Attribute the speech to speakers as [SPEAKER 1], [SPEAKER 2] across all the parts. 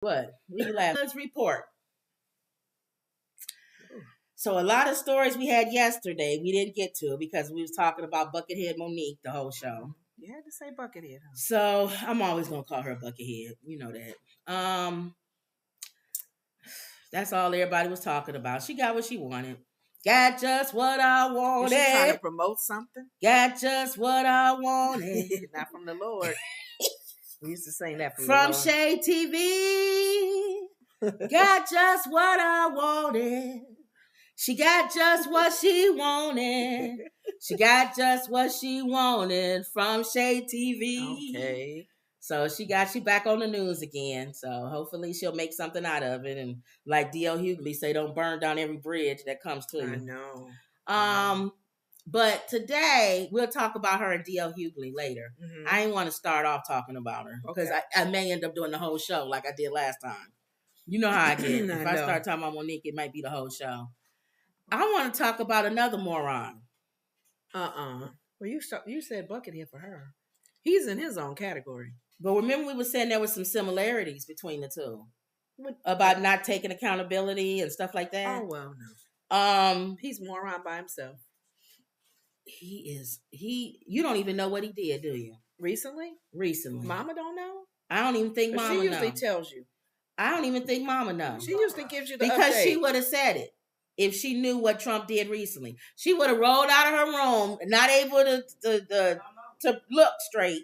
[SPEAKER 1] What? Let's report. So a lot of stories we had yesterday we didn't get to because we was talking about Buckethead Monique the whole show.
[SPEAKER 2] You had to say Buckethead. Huh?
[SPEAKER 1] So I'm always gonna call her Buckethead. You know that. That's all everybody was talking about. She got what she wanted. Got just what I wanted.
[SPEAKER 2] Is she trying to promote something?
[SPEAKER 1] Got just what I wanted.
[SPEAKER 2] Not from the Lord. We used to sing that
[SPEAKER 1] from Shade TV. Got just what I wanted. She got just what she wanted. She got just what she wanted from Shade TV.
[SPEAKER 2] Okay.
[SPEAKER 1] So she back on the news again. So hopefully she'll make something out of it. And like D.L. Hughley say, don't burn down every bridge that comes to you.
[SPEAKER 2] I know.
[SPEAKER 1] But today we'll talk about her and D.L. Hughley later. Mm-hmm. I didn't want to start off talking about her because I may end up doing the whole show like I did last time. You know how I get. If I start talking about Monique, it might be the whole show. I want to talk about another moron.
[SPEAKER 2] Well, you said Buckethead for her. He's in his own category.
[SPEAKER 1] But remember we were saying there was some similarities between the two. About not taking accountability and stuff like that.
[SPEAKER 2] Oh, well, no. He's moron by himself.
[SPEAKER 1] You don't even know what he did, do you?
[SPEAKER 2] Recently.
[SPEAKER 1] Mama
[SPEAKER 2] don't know?
[SPEAKER 1] I don't even think Mama knows.
[SPEAKER 2] She usually tells you.
[SPEAKER 1] I don't even think Mama knows.
[SPEAKER 2] She usually gives you the
[SPEAKER 1] because
[SPEAKER 2] update.
[SPEAKER 1] She would have said it. If she knew what Trump did recently, she would have rolled out of her room, not able to look straight,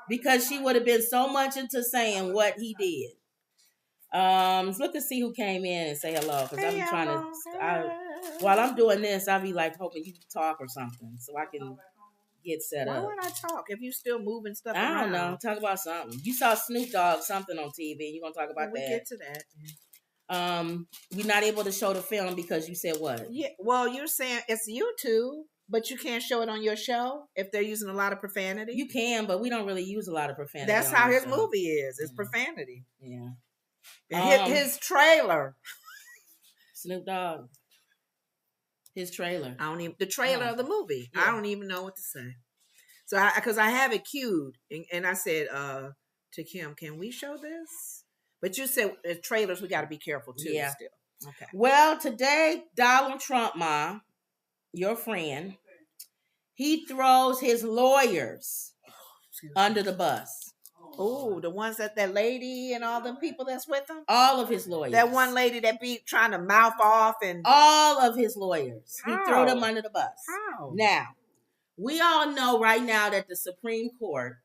[SPEAKER 1] because she would have been so much into saying what he did. Let's look and see who came in and say hello, because I'm trying to. While I'm doing this, I'll be like hoping you talk or something, so I can get set up.
[SPEAKER 2] Why would I talk if you still moving stuff?
[SPEAKER 1] I don't know. Talk about something. You saw Snoop Dogg something on TV. You're gonna talk about that.
[SPEAKER 2] We get to that.
[SPEAKER 1] You're not able to show the film because you said what?
[SPEAKER 2] Yeah, well, you're saying it's YouTube, but you can't show it on your show if they're using a lot of profanity.
[SPEAKER 1] You can, but we don't really use a lot of profanity.
[SPEAKER 2] That's how his movie is. It's profanity.
[SPEAKER 1] Yeah.
[SPEAKER 2] And his trailer.
[SPEAKER 1] Snoop Dogg. His trailer.
[SPEAKER 2] The trailer of the movie. Yeah. I don't even know what to say. So because I have it queued, and I said to Kim, can we show this? But you said trailers, we got to be careful too.
[SPEAKER 1] Yeah.
[SPEAKER 2] Still. Okay.
[SPEAKER 1] Well, today, Donald Trump, Ma, your friend, he throws his lawyers under the bus.
[SPEAKER 2] Oh, the ones that lady and all them people that's with him?
[SPEAKER 1] All of his lawyers.
[SPEAKER 2] That one lady that be trying to mouth off and...
[SPEAKER 1] All of his lawyers. How? He threw them under the bus.
[SPEAKER 2] How?
[SPEAKER 1] Now, we all know right now that the Supreme Court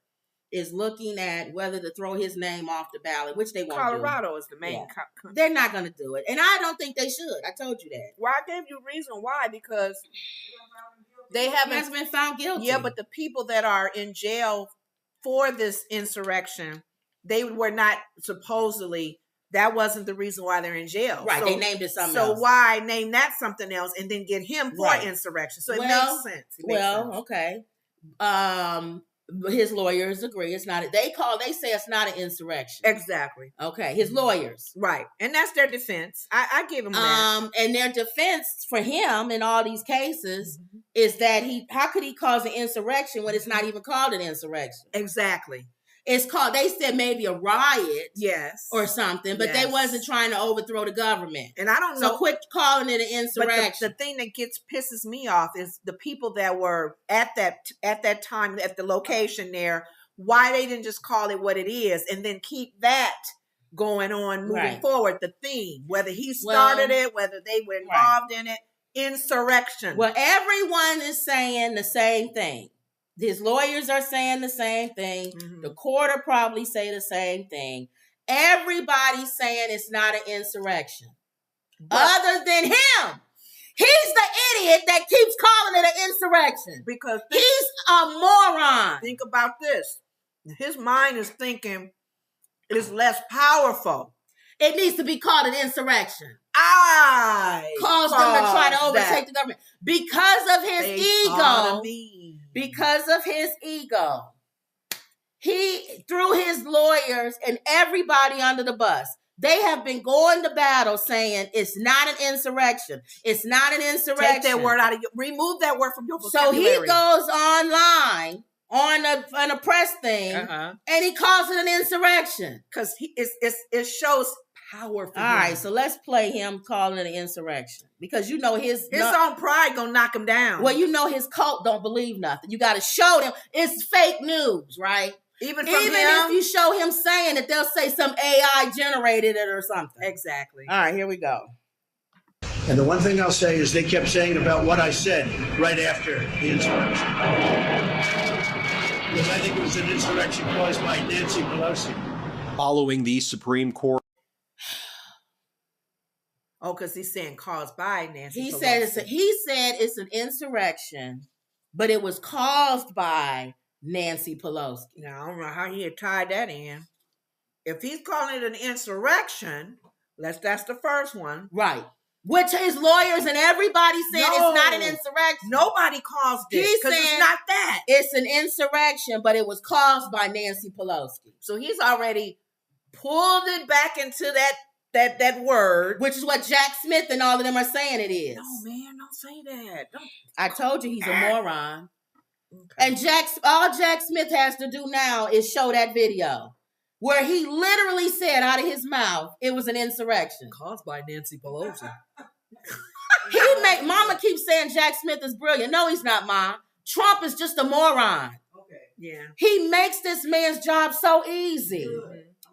[SPEAKER 1] is looking at whether to throw his name off the ballot, which they won't
[SPEAKER 2] Colorado is the main country.
[SPEAKER 1] They're not going to do it. And I don't think they should. I told you that.
[SPEAKER 2] Well, I gave you a reason why, because they haven't
[SPEAKER 1] been found guilty.
[SPEAKER 2] Yeah, but the people that are in jail for this insurrection, they were not supposedly, that wasn't the reason why they're in jail.
[SPEAKER 1] Right, so, they named it something else.
[SPEAKER 2] So why name that something else and then get him for insurrection? So it makes sense.
[SPEAKER 1] Okay. His lawyers agree it's not. They say it's not an insurrection.
[SPEAKER 2] Exactly.
[SPEAKER 1] Okay. His lawyers.
[SPEAKER 2] Right. And that's their defense. I give them that.
[SPEAKER 1] And their defense for him in all these cases is that how could he cause an insurrection when it's not even called an insurrection?
[SPEAKER 2] Exactly.
[SPEAKER 1] It's called, they said maybe a riot.
[SPEAKER 2] Yes.
[SPEAKER 1] Or something, but they wasn't trying to overthrow the government.
[SPEAKER 2] And I don't know.
[SPEAKER 1] So quit calling it an insurrection.
[SPEAKER 2] But the thing that pisses me off is the people that were at that time at the location there, why they didn't just call it what it is and then keep that going on moving forward. The theme, whether he started it, whether they were involved in it, insurrection.
[SPEAKER 1] Well, everyone is saying the same thing. His lawyers are saying the same thing. Mm-hmm. The court will probably say the same thing. Everybody's saying it's not an insurrection. Other than him. He's the idiot that keeps calling it an insurrection.
[SPEAKER 2] Because
[SPEAKER 1] he's a moron.
[SPEAKER 2] Think about this. His mind is thinking it's less powerful.
[SPEAKER 1] It needs to be called an insurrection.
[SPEAKER 2] I
[SPEAKER 1] caused them to try to overtake the government. Because of his ego. Because of his ego. He threw his lawyers and everybody under the bus. They have been going to battle saying it's not an insurrection. It's not an insurrection.
[SPEAKER 2] Take that word out of remove that word from your vocabulary.
[SPEAKER 1] So he goes online on a press thing, and he calls it an insurrection
[SPEAKER 2] because it shows power. For
[SPEAKER 1] All
[SPEAKER 2] him.
[SPEAKER 1] right, so let's play him calling it an insurrection because you know his
[SPEAKER 2] own pride gonna knock him down.
[SPEAKER 1] Well, you know his cult don't believe nothing. You got to show them it's fake news, right?
[SPEAKER 2] Even
[SPEAKER 1] if you show him saying it, they'll say some AI generated it or something.
[SPEAKER 2] Exactly.
[SPEAKER 1] All right, here we go.
[SPEAKER 3] And the one thing I'll say is they kept saying about what I said right after the insurrection. Because I think it was an insurrection caused by Nancy Pelosi.
[SPEAKER 4] Following the Supreme Court.
[SPEAKER 2] Oh, because he's saying caused by Nancy
[SPEAKER 1] He
[SPEAKER 2] Pelosi.
[SPEAKER 1] He said it's an insurrection, but it was caused by Nancy Pelosi.
[SPEAKER 2] Now, I don't know how he had tied that in. If he's calling it an insurrection, that's the first one.
[SPEAKER 1] Right. Which his lawyers and everybody said it's not an insurrection.
[SPEAKER 2] Nobody calls this because it's not that.
[SPEAKER 1] It's an insurrection, but it was caused by Nancy Pelosi.
[SPEAKER 2] So he's already pulled it back into that word.
[SPEAKER 1] Which is what Jack Smith and all of them are saying it is.
[SPEAKER 2] No, man, don't say that.
[SPEAKER 1] I told you he's a moron. Okay. And all Jack Smith has to do now is show that video where he literally said out of his mouth it was an insurrection
[SPEAKER 2] caused by Nancy Pelosi.
[SPEAKER 1] Mama keeps saying Jack Smith is brilliant. No, he's not, Mom. Trump is just a moron.
[SPEAKER 2] Okay. Yeah.
[SPEAKER 1] He makes this man's job so easy.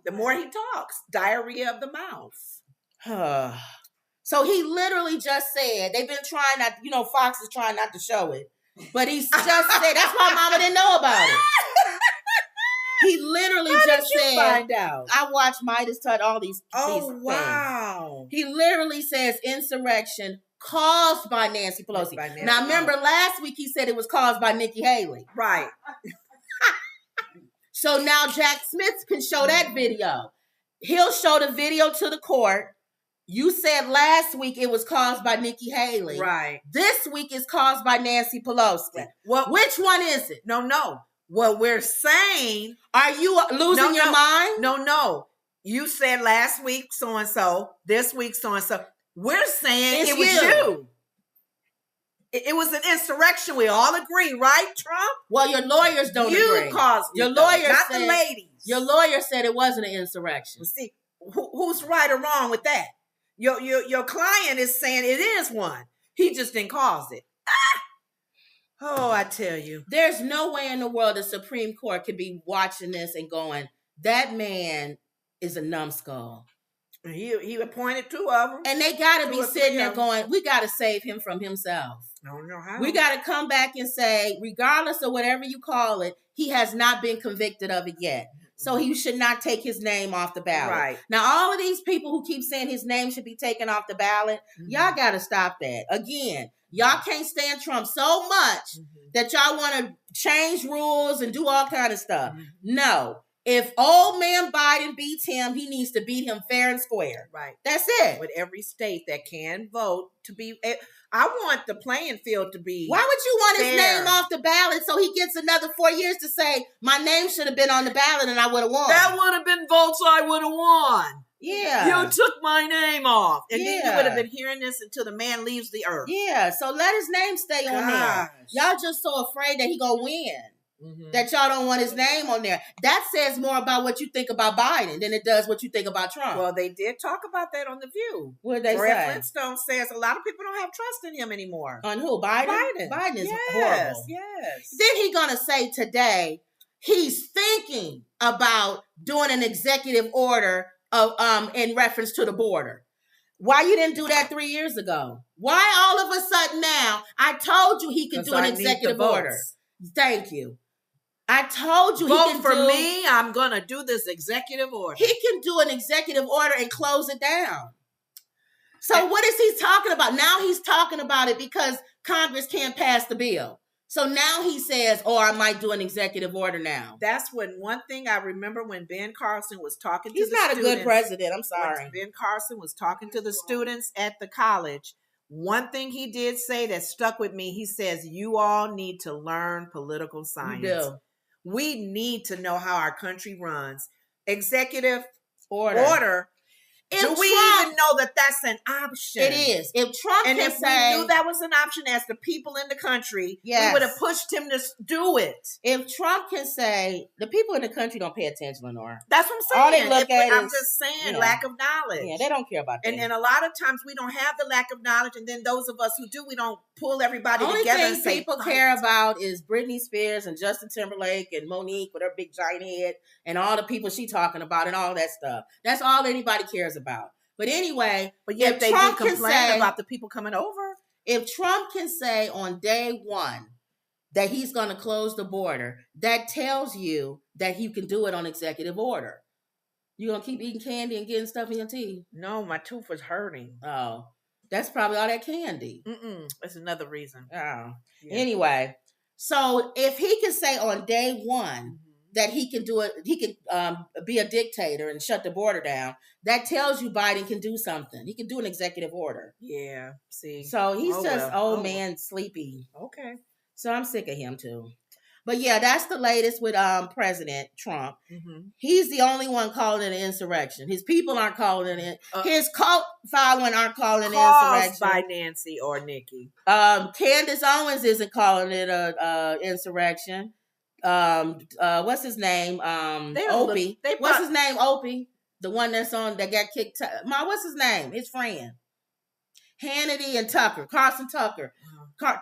[SPEAKER 2] The more he talks, diarrhea of the mouth.
[SPEAKER 1] So he literally just said, they've been trying not, Fox is trying not to show it. But he's just said, that's why Mama didn't know about it. He literally just said,
[SPEAKER 2] find out?
[SPEAKER 1] I watched Midas Touch all these
[SPEAKER 2] wow.
[SPEAKER 1] Things. He literally says insurrection caused by Nancy Pelosi. Now, remember last week he said it was caused by Nikki Haley.
[SPEAKER 2] Right.
[SPEAKER 1] So now Jack Smith can show that video. He'll show the video to the court. You said last week it was caused by Nikki Haley.
[SPEAKER 2] Right.
[SPEAKER 1] This week is caused by Nancy Pelosi. Well, which one is it?
[SPEAKER 2] No. What we're saying...
[SPEAKER 1] Are you losing your mind?
[SPEAKER 2] No. You said last week so-and-so, this week so-and-so. We're saying it was you. It was an insurrection. We all agree, right, Trump?
[SPEAKER 1] Well, your lawyers don't agree.
[SPEAKER 2] You caused it,
[SPEAKER 1] your lawyers
[SPEAKER 2] not
[SPEAKER 1] said,
[SPEAKER 2] the ladies.
[SPEAKER 1] Your lawyer said it wasn't an insurrection.
[SPEAKER 2] Well, see, who's right or wrong with that? Your client is saying it is one. He just didn't cause it. Oh, I tell you.
[SPEAKER 1] There's no way in the world the Supreme Court could be watching this and going, that man is a numbskull.
[SPEAKER 2] He appointed two of them.
[SPEAKER 1] And they got to be sitting there going, we got to save him from himself.
[SPEAKER 2] I don't know how.
[SPEAKER 1] We got to come back and say, regardless of whatever you call it, he has not been convicted of it yet. So he should not take his name off the ballot.
[SPEAKER 2] Right.
[SPEAKER 1] Now, all of these people who keep saying his name should be taken off the ballot, y'all got to stop that. Again, y'all can't stand Trump so much that y'all want to change rules and do all kind of stuff. No. If old man Biden beats him, he needs to beat him fair and square.
[SPEAKER 2] Right.
[SPEAKER 1] That's it.
[SPEAKER 2] With every state that can vote to be... I want the playing field to be
[SPEAKER 1] Why would you want
[SPEAKER 2] fair.
[SPEAKER 1] His name off the ballot so he gets another 4 years to say, my name should have been on the ballot and I would have won?
[SPEAKER 2] That would have been votes I would have won.
[SPEAKER 1] Yeah.
[SPEAKER 2] You took my name off. And then you would have been hearing this until the man leaves the earth.
[SPEAKER 1] Yeah, so let his name stay on there. Y'all just so afraid that he gonna win. That y'all don't want his name on there. That says more about what you think about Biden than it does what you think about Trump.
[SPEAKER 2] Well, they did talk about that on The View.
[SPEAKER 1] What did they
[SPEAKER 2] Fred
[SPEAKER 1] say?
[SPEAKER 2] Flintstone says a lot of people don't have trust in him anymore.
[SPEAKER 1] On who? Biden? Biden is horrible.
[SPEAKER 2] Yes.
[SPEAKER 1] Then he gonna say today he's thinking about doing an executive order of in reference to the border. Why you didn't do that 3 years ago? Why all of a sudden now? I told you he could do an executive order. Thank you. I told you
[SPEAKER 2] Vote
[SPEAKER 1] he can
[SPEAKER 2] for me. I'm going to do this executive order.
[SPEAKER 1] He can do an executive order and close it down. So what is he talking about? Now he's talking about it because Congress can't pass the bill. So now he says, I might do an executive order now.
[SPEAKER 2] That's one thing I remember when Ben Carson was talking to
[SPEAKER 1] He's not a good president. I'm sorry.
[SPEAKER 2] When Ben Carson was talking to the students at the college. One thing he did say that stuck with me, he says, you all need to learn political science.
[SPEAKER 1] You do.
[SPEAKER 2] We need to know how our country runs. Executive order.
[SPEAKER 1] If
[SPEAKER 2] Do we
[SPEAKER 1] Trump,
[SPEAKER 2] even know that that's an option?
[SPEAKER 1] It is. If Trump
[SPEAKER 2] And
[SPEAKER 1] can
[SPEAKER 2] if
[SPEAKER 1] say,
[SPEAKER 2] we knew that was an option as the people in the country, we
[SPEAKER 1] Yes.
[SPEAKER 2] would have pushed him to do it.
[SPEAKER 1] if Trump can say, the people in the country don't pay attention, Lenore.
[SPEAKER 2] That's what I'm
[SPEAKER 1] All
[SPEAKER 2] saying.
[SPEAKER 1] they look at
[SPEAKER 2] I'm
[SPEAKER 1] is-
[SPEAKER 2] just saying,
[SPEAKER 1] yeah.
[SPEAKER 2] lack of knowledge.
[SPEAKER 1] Yeah, they don't care about that.
[SPEAKER 2] And a lot of times we don't have the lack of knowledge, and then those of us who do, we don't pull everybody
[SPEAKER 1] Only
[SPEAKER 2] together
[SPEAKER 1] thing
[SPEAKER 2] and say,
[SPEAKER 1] people
[SPEAKER 2] "Fight."
[SPEAKER 1] care about is Britney Spears and Justin Timberlake and Monique with her big giant head and all the people she talking about and all that stuff. That's all anybody cares about. But anyway,
[SPEAKER 2] But yet
[SPEAKER 1] if
[SPEAKER 2] they
[SPEAKER 1] Trump
[SPEAKER 2] do
[SPEAKER 1] can
[SPEAKER 2] complain
[SPEAKER 1] say-
[SPEAKER 2] about the people coming over.
[SPEAKER 1] if Trump can say on day one that he's going to close the border, that tells you that he can do it on executive order. You going to keep eating candy and getting stuff in your teeth?
[SPEAKER 2] No, my tooth was hurting.
[SPEAKER 1] Oh, that's probably all that candy.
[SPEAKER 2] That's another reason.
[SPEAKER 1] Oh.
[SPEAKER 2] Yeah.
[SPEAKER 1] Anyway, so if he can say on day one that he can do it, he can be a dictator and shut the border down, that tells you Biden can do something. He can do an executive order.
[SPEAKER 2] Yeah. See.
[SPEAKER 1] So he's just old
[SPEAKER 2] well.
[SPEAKER 1] man sleepy.
[SPEAKER 2] Okay.
[SPEAKER 1] So I'm sick of him too. But yeah, that's the latest with President Trump.
[SPEAKER 2] Mm-hmm.
[SPEAKER 1] He's the only one calling it an insurrection. His people aren't calling it. His cult following aren't calling it an
[SPEAKER 2] Caused
[SPEAKER 1] insurrection.
[SPEAKER 2] by Nancy or Nikki.
[SPEAKER 1] Candace Owens isn't calling it a insurrection. What's his name? Opie. What's his name? Opie, the one that got kicked. What's his name? His friend. Hannity and Tucker, Carson Tucker,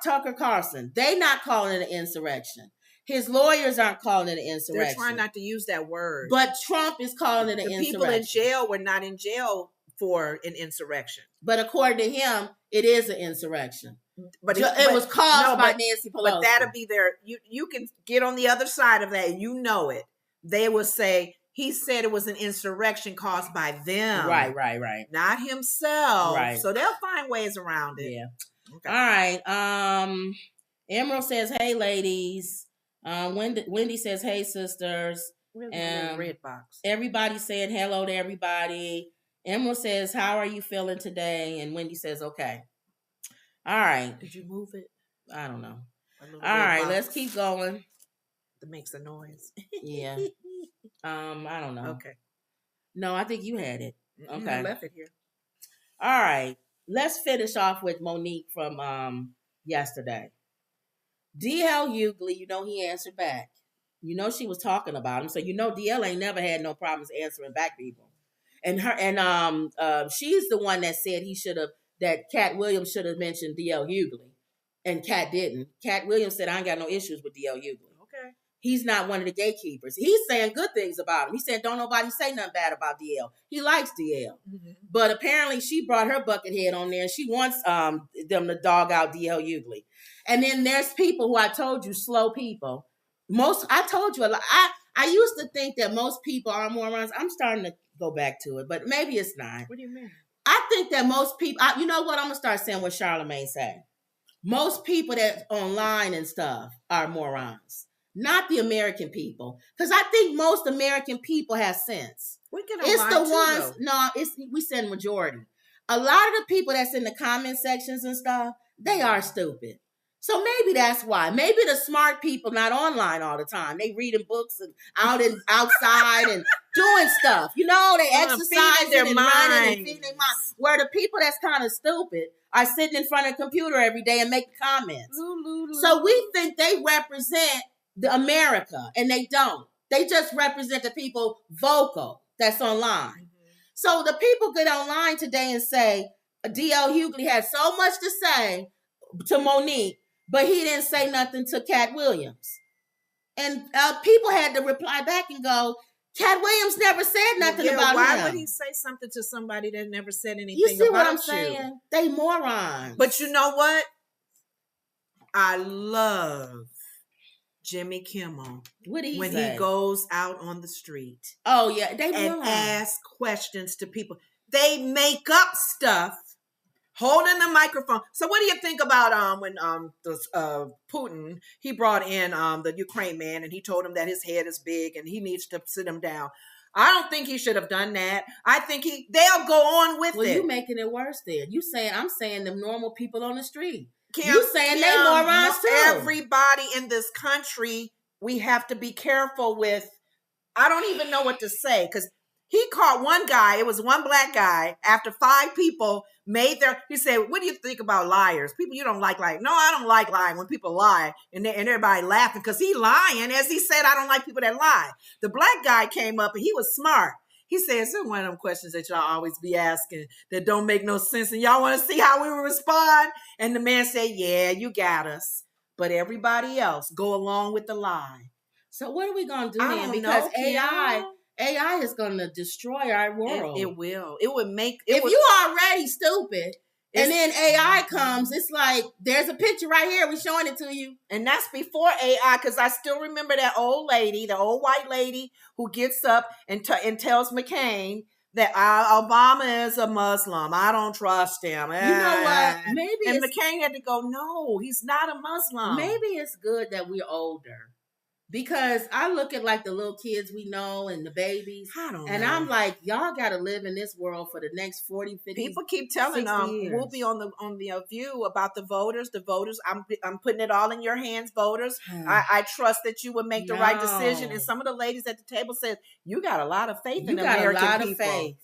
[SPEAKER 1] Tucker Carlson. They not calling it an insurrection. His lawyers aren't calling it an insurrection.
[SPEAKER 2] They're trying not to use that word.
[SPEAKER 1] But Trump is calling it an insurrection.
[SPEAKER 2] The people in jail were not in jail for an insurrection.
[SPEAKER 1] But according to him, it is an insurrection.
[SPEAKER 2] But
[SPEAKER 1] it was caused by Nancy Pelosi.
[SPEAKER 2] But that'll be there. You can get on the other side of that. You know it. They will say he said it was an insurrection caused by them.
[SPEAKER 1] Right.
[SPEAKER 2] Not himself.
[SPEAKER 1] Right.
[SPEAKER 2] So they'll find ways around it.
[SPEAKER 1] Yeah.
[SPEAKER 2] Okay.
[SPEAKER 1] All right. Emerald says, "Hey, ladies." Wendy says, "Hey, sisters."
[SPEAKER 2] Red box.
[SPEAKER 1] Everybody saying hello to everybody. Emerald says, "How are you feeling today?" And Wendy says, "Okay." All right.
[SPEAKER 2] Did you move it?
[SPEAKER 1] I don't know. All right, let's keep going.
[SPEAKER 2] It makes a noise.
[SPEAKER 1] Yeah. I don't know.
[SPEAKER 2] Okay.
[SPEAKER 1] No, I think you had it. Okay.
[SPEAKER 2] I left it here.
[SPEAKER 1] All right. Let's finish off with Monique from yesterday. DL Hughley, he answered back. She was talking about him. So DL ain't never had no problems answering back people. And she's the one that said that Cat Williams should have mentioned DL Hughley. And Cat didn't. Cat Williams said, "I ain't got no issues with DL Hughley."
[SPEAKER 2] Okay.
[SPEAKER 1] He's not one of the gatekeepers. He's saying good things about him. He said, "Don't nobody say nothing bad about DL." He likes DL.
[SPEAKER 2] Mm-hmm.
[SPEAKER 1] But apparently she brought her bucket head on there and she wants them to dog out DL Hughley. And then there's people who I told you, slow people. I told you a lot. I used to think that most people are morons. I'm starting to go back to it, but maybe it's not.
[SPEAKER 2] What do you mean?
[SPEAKER 1] I think that most people, you know what? I'm going to start saying what Charlamagne said. Most people that's online and stuff are morons. Not the American people. Because I think most American people have sense.
[SPEAKER 2] We get
[SPEAKER 1] It's
[SPEAKER 2] online
[SPEAKER 1] the
[SPEAKER 2] too,
[SPEAKER 1] ones,
[SPEAKER 2] though.
[SPEAKER 1] we said majority. A lot of the people that's in the comment sections and stuff, they are stupid. So maybe that's why. Maybe the smart people not online all the time. They reading books and outside and doing stuff. They exercising
[SPEAKER 2] their
[SPEAKER 1] and
[SPEAKER 2] minds.
[SPEAKER 1] running and feeding their mind. Where the people that's kind of stupid are sitting in front of a computer every day and making comments. So we think they represent the America, and they don't. They just represent the people vocal that's online. Mm-hmm. So the people get online today and say, DL Hughley had so much to say to Monique, but he didn't say nothing to Cat Williams. And people had to reply back and go, Cat Williams never said nothing about him.
[SPEAKER 2] Why would he say something to somebody that never said anything about you?
[SPEAKER 1] You see what I'm saying? They morons.
[SPEAKER 2] But you know what? I love Jimmy Kimmel.
[SPEAKER 1] What did he
[SPEAKER 2] when
[SPEAKER 1] say?
[SPEAKER 2] He goes out on the street.
[SPEAKER 1] Oh, yeah. They
[SPEAKER 2] and ask questions to people. They make up stuff. Holding the microphone. So what do you think about when Putin, he brought in the Ukraine man and he told him that his head is big and he needs to sit him down. I don't think he should have done that. I think they'll go on with it.
[SPEAKER 1] Well, you making it worse then. I'm saying the normal people on the street. You saying they morons too.
[SPEAKER 2] Everybody in this country, we have to be careful with. I don't even know what to say because He caught one guy. It was one black guy. After 5 people made he said, "What do you think about liars? People you don't like lying." "No, I don't like lying when people lie." And everybody laughing because he lying. As he said, "I don't like people that lie." The black guy came up and he was smart. He said, "It's one of them questions that y'all always be asking that don't make no sense. And y'all want to see how we will respond?" And the man said, "Yeah, you got us. But everybody else go along with the lie."
[SPEAKER 1] So what are we going to do
[SPEAKER 2] I
[SPEAKER 1] then?
[SPEAKER 2] don't
[SPEAKER 1] Because
[SPEAKER 2] know,
[SPEAKER 1] AI is going to destroy our world.
[SPEAKER 2] It will. It would make...
[SPEAKER 1] If you already stupid, and then AI comes, it's like, there's a picture right here. We're showing it to you.
[SPEAKER 2] And that's before AI, because I still remember that old lady, the old white lady who gets up and tells McCain that Obama is a Muslim. I don't trust him.
[SPEAKER 1] You know what? Maybe
[SPEAKER 2] McCain had to go, "No, he's not a Muslim."
[SPEAKER 1] Maybe it's good that we're older. Because I look at like the little kids we know and the babies.
[SPEAKER 2] I don't know.
[SPEAKER 1] And I'm like, y'all got to live in this world for the next 40, 50
[SPEAKER 2] People keep telling
[SPEAKER 1] years.
[SPEAKER 2] We'll be on the View about the voters. I'm putting it all in your hands, voters. I trust that you would make the right decision. And some of the ladies at the table said, "You got a lot of faith in American people." Faith.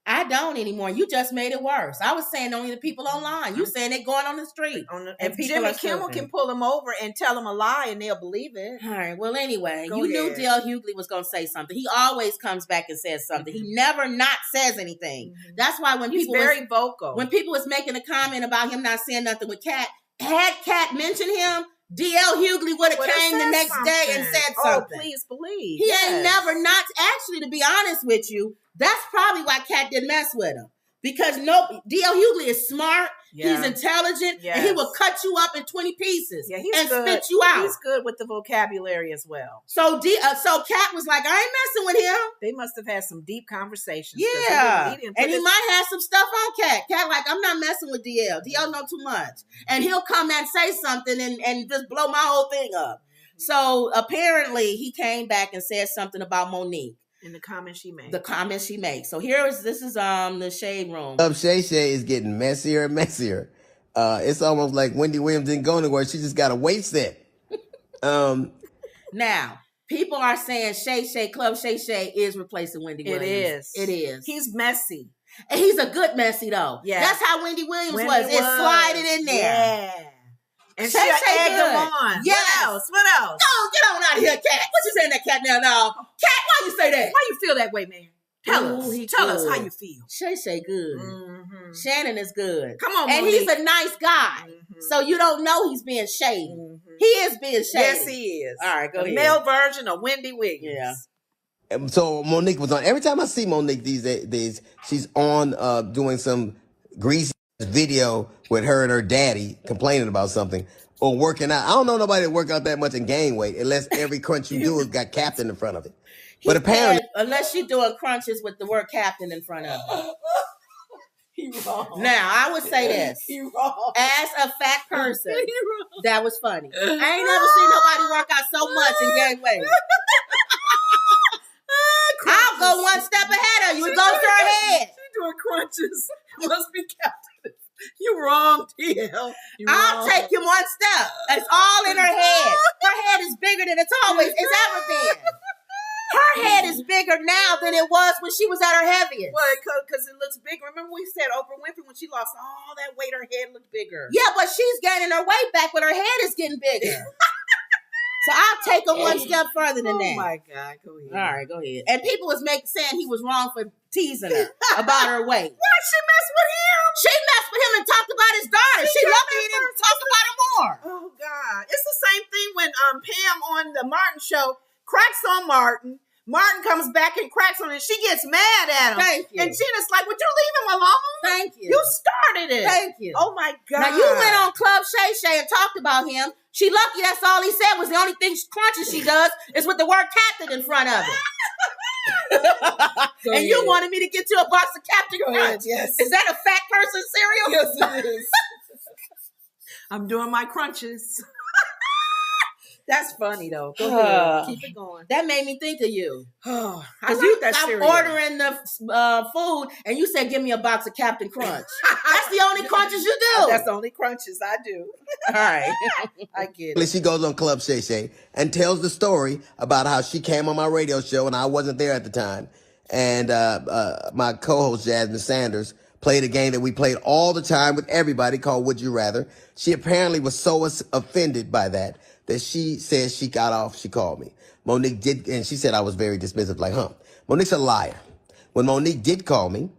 [SPEAKER 1] I don't anymore. You just made it worse. I was saying only the people online. You saying they going on the street.
[SPEAKER 2] And Jimmy Kimmel can pull them over and tell them a lie and they'll believe it.
[SPEAKER 1] All right. Well, anyway, you knew D.L. Hughley was going to say something. He always comes back and says something. He never not says anything. That's why when
[SPEAKER 2] he's very vocal.
[SPEAKER 1] When people was making a comment about him not saying nothing with Kat, had Kat mentioned him, D.L. Hughley would have came the next day and said something.
[SPEAKER 2] Oh, please believe.
[SPEAKER 1] He ain't never not. Actually, to be honest with you, that's probably why Kat didn't mess with him. Because D.L. Hughley is smart, he's intelligent, and he will cut you up in 20 pieces and spit you out.
[SPEAKER 2] He's good with the vocabulary as well.
[SPEAKER 1] So Kat was like, "I ain't messing with him."
[SPEAKER 2] They must have had some deep conversations.
[SPEAKER 1] Yeah. And he might have some stuff on Kat. Kat like, "I'm not messing with DL. DL know too much." And he'll come and say something and just blow my whole thing up. So apparently he came back and said something about Monique.
[SPEAKER 2] In the comments she made.
[SPEAKER 1] So this is the shade room.
[SPEAKER 5] Shay Shay is getting messier and messier. It's almost like Wendy Williams didn't go anywhere. She just got a weight set.
[SPEAKER 1] Now, people are saying Club Shay Shay is replacing Wendy Williams. It is.
[SPEAKER 2] He's messy.
[SPEAKER 1] And he's a good messy though. Yeah. That's how Wendy Williams was. It slided in there.
[SPEAKER 2] Yeah. And Shay egged him on.
[SPEAKER 1] Yes.
[SPEAKER 2] What else?
[SPEAKER 1] No, get on out of here, Kat. What you saying that Kat now? No. Kat, why you say that?
[SPEAKER 2] Why you feel that way, man? Tell us how you feel.
[SPEAKER 1] Shay good. Mm-hmm. Shannon is good.
[SPEAKER 2] Come on,
[SPEAKER 1] and
[SPEAKER 2] Monique.
[SPEAKER 1] he's a nice guy. Mm-hmm. So you don't know he's being shady. Mm-hmm. He is being shady.
[SPEAKER 2] Yes, he is.
[SPEAKER 1] All right, go ahead.
[SPEAKER 2] Male version of Wendy Williams.
[SPEAKER 1] Yeah.
[SPEAKER 5] So Monique was on. Every time I see Monique these days, she's on doing some greasy video with her and her daddy complaining about something. Or working out. I don't know nobody that work out that much and gain weight unless every crunch you do has got captain in front of it. But apparently,
[SPEAKER 1] unless you're doing crunches with the word captain in front of it.
[SPEAKER 2] He wrong.
[SPEAKER 1] Now, I would say this.
[SPEAKER 2] He wrong.
[SPEAKER 1] As a fat person, that was funny. I ain't never seen nobody work out so much and gain weight. I'll go one step ahead of you. It goes to her head.
[SPEAKER 2] She doing crunches. Must be captain. You wrong, TL.
[SPEAKER 1] I'll take you one step. It's all in her head. Her head is bigger than it's ever been. Her head is bigger now than it was when she was at her heaviest.
[SPEAKER 2] Well, because it looks bigger. Remember we said Oprah Winfrey, when she lost all that weight, her head looked bigger.
[SPEAKER 1] Yeah, but she's gaining her weight back, but her head is getting bigger. So I'll take her one step further than that.
[SPEAKER 2] Oh my God, go ahead.
[SPEAKER 1] All right, go ahead. And people was saying he was wrong for teasing her about her weight.
[SPEAKER 2] Why she messed with him?
[SPEAKER 1] She messed with him and talked about his daughter. She lucky he didn't talk about her more.
[SPEAKER 2] Oh God, it's the same thing when Pam on the Martin show cracks on Martin. Martin comes back and cracks on her and she gets mad at him.
[SPEAKER 1] Thank you.
[SPEAKER 2] And Gina's like, "Would you leave him alone?"
[SPEAKER 1] Thank you.
[SPEAKER 2] You started it.
[SPEAKER 1] Thank you.
[SPEAKER 2] Oh my God.
[SPEAKER 1] Now you went on Club Shay Shay and talked about him. She lucky that's all he said was the only thing crunches she does is with the word captain in front of it. And you wanted me to get you a box of Captain Crunch.
[SPEAKER 2] Yes.
[SPEAKER 1] Is that a fat person cereal?
[SPEAKER 2] Yes, it is. I'm doing my crunches. That's funny though. Go ahead. Keep it going.
[SPEAKER 1] That made me think of you.
[SPEAKER 2] I
[SPEAKER 1] Because
[SPEAKER 2] like that
[SPEAKER 1] I'm
[SPEAKER 2] cereal.
[SPEAKER 1] ordering the food and you said, "Give me a box of Captain Crunch." That's the only crunches you do.
[SPEAKER 2] That's the only crunches I do.
[SPEAKER 1] All right.
[SPEAKER 2] I get it.
[SPEAKER 5] she goes on Club Shay Shay and tells the story about how she came on my radio show and I wasn't there at the time. and my co-host Jasmine Sanders played a game that we played all the time with everybody called Would You Rather. She apparently was so offended by that she said she got off. She called me. Monique did, and she said I was very dismissive, like, Monique's a liar. When Monique did call me,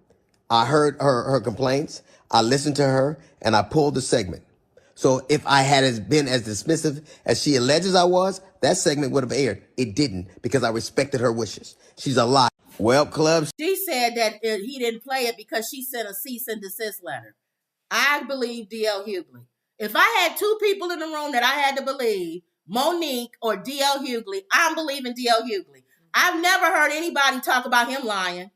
[SPEAKER 5] I heard her complaints, I listened to her, and I pulled the segment. So if I had been as dismissive as she alleges I was, that segment would have aired. It didn't, because I respected her wishes. She's a liar. Well, clubs.
[SPEAKER 1] She said that he didn't play it because she sent a cease and desist letter. I believe D.L. Hughley. If I had two people in the room that I had to believe, Monique or D.L. Hughley, I'm believing D.L. Hughley. I've never heard anybody talk about him lying.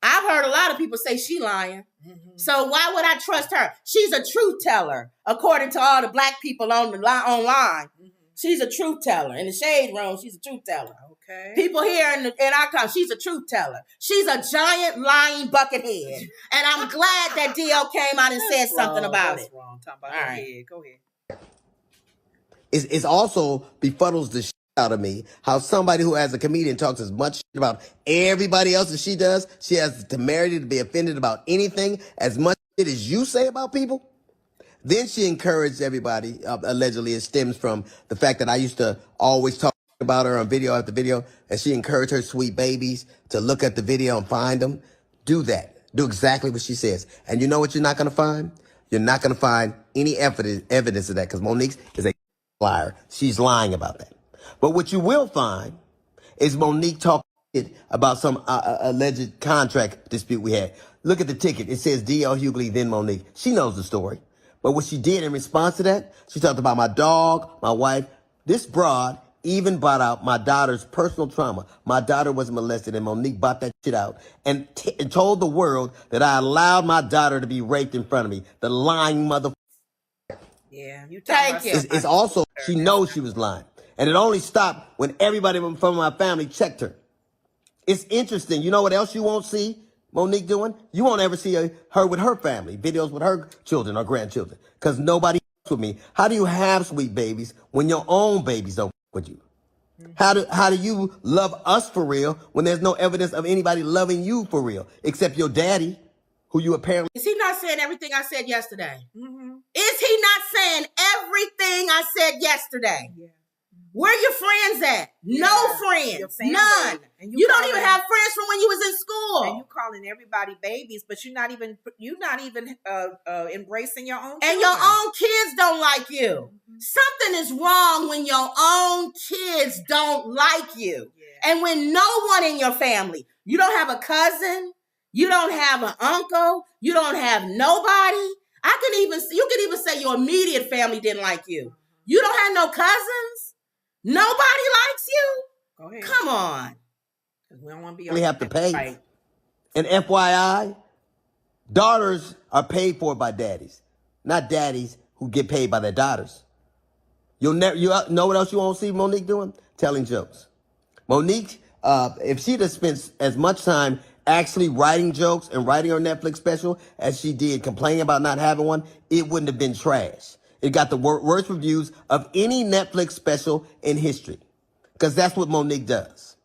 [SPEAKER 1] I've heard a lot of people say she lying. Mm-hmm. So why would I trust her? She's a truth teller, according to all the black people online. Mm-hmm. She's a truth teller. In the shade room, she's a truth teller. Okay. People here in our country, she's a truth teller. She's a giant lying buckethead. And I'm glad that DL came out and said something about it. Wrong. Talking about all right. Go ahead.
[SPEAKER 5] It's also befuddles the shit out of me how somebody who, as a comedian, talks as much shit about everybody else as she does, she has the temerity to be offended about anything as much shit as you say about people. Then she encouraged everybody, allegedly it stems from the fact that I used to always talk about her on video after video, and she encouraged her sweet babies to look at the video and find them. Do that. Do exactly what she says. And you know what you're not going to find? You're not going to find any evidence of that, because Monique is a liar. She's lying about that. But what you will find is Monique talking about some alleged contract dispute we had. Look at the ticket. It says D.L. Hughley, then Monique. She knows the story. But what she did in response to that, she talked about my dog, my wife. This broad even brought out my daughter's personal trauma. My daughter was molested, and Monique brought that shit out and told the world that I allowed my daughter to be raped in front of me. The lying mother.
[SPEAKER 2] Yeah, you
[SPEAKER 1] thank you.
[SPEAKER 5] It's also, she knows she was lying. And it only stopped when everybody from my family checked her. It's interesting. You know what else you won't see Monique doing? You won't ever see her with her family, videos with her children or grandchildren, because nobody with me. How do you have sweet babies when your own babies don't with you? How do you love us for real when there's no evidence of anybody loving you for real, except your daddy, who you apparently...
[SPEAKER 1] Is he not saying everything I said yesterday? Mm-hmm. Is he not saying everything I said yesterday? Yeah. Where your friends at? Yeah. No friends. None. And you don't even have friends from when you was in school.
[SPEAKER 2] And you calling everybody babies, but you're not even embracing your own children.
[SPEAKER 1] And your own kids don't like you. Mm-hmm. Something is wrong when your own kids don't like you. Yeah. And when no one in your family, you don't have a cousin, you don't have an uncle, you don't have nobody. You can even say your immediate family didn't like you. You don't have no cousins. Nobody likes you?
[SPEAKER 2] Go ahead.
[SPEAKER 1] Come on.
[SPEAKER 5] We don't want to be. We have to pay. Right. And FYI, daughters are paid for by daddies, not daddies who get paid by their daughters. You know what else you won't see Monique doing? Telling jokes. Monique, if she'd have spent as much time actually writing jokes and writing her Netflix special as she did complaining about not having one, it wouldn't have been trash. It got the worst reviews of any Netflix special in history, because that's what Monique does.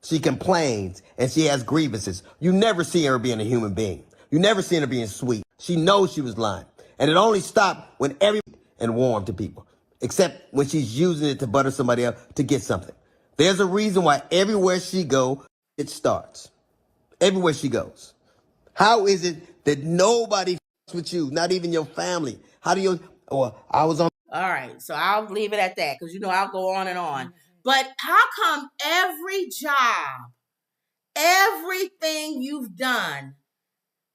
[SPEAKER 5] She complains and she has grievances. You never see her being a human being. You never see her being sweet. She knows she was lying. And it only stopped when and warm to people, except when she's using it to butter somebody up to get something. There's a reason why everywhere she goes, it starts. Everywhere she goes. How is it that nobody with you, not even your family? How do you... I was on.
[SPEAKER 1] All right, so I'll leave it at that, because I'll go on and on. But how come every job, everything you've done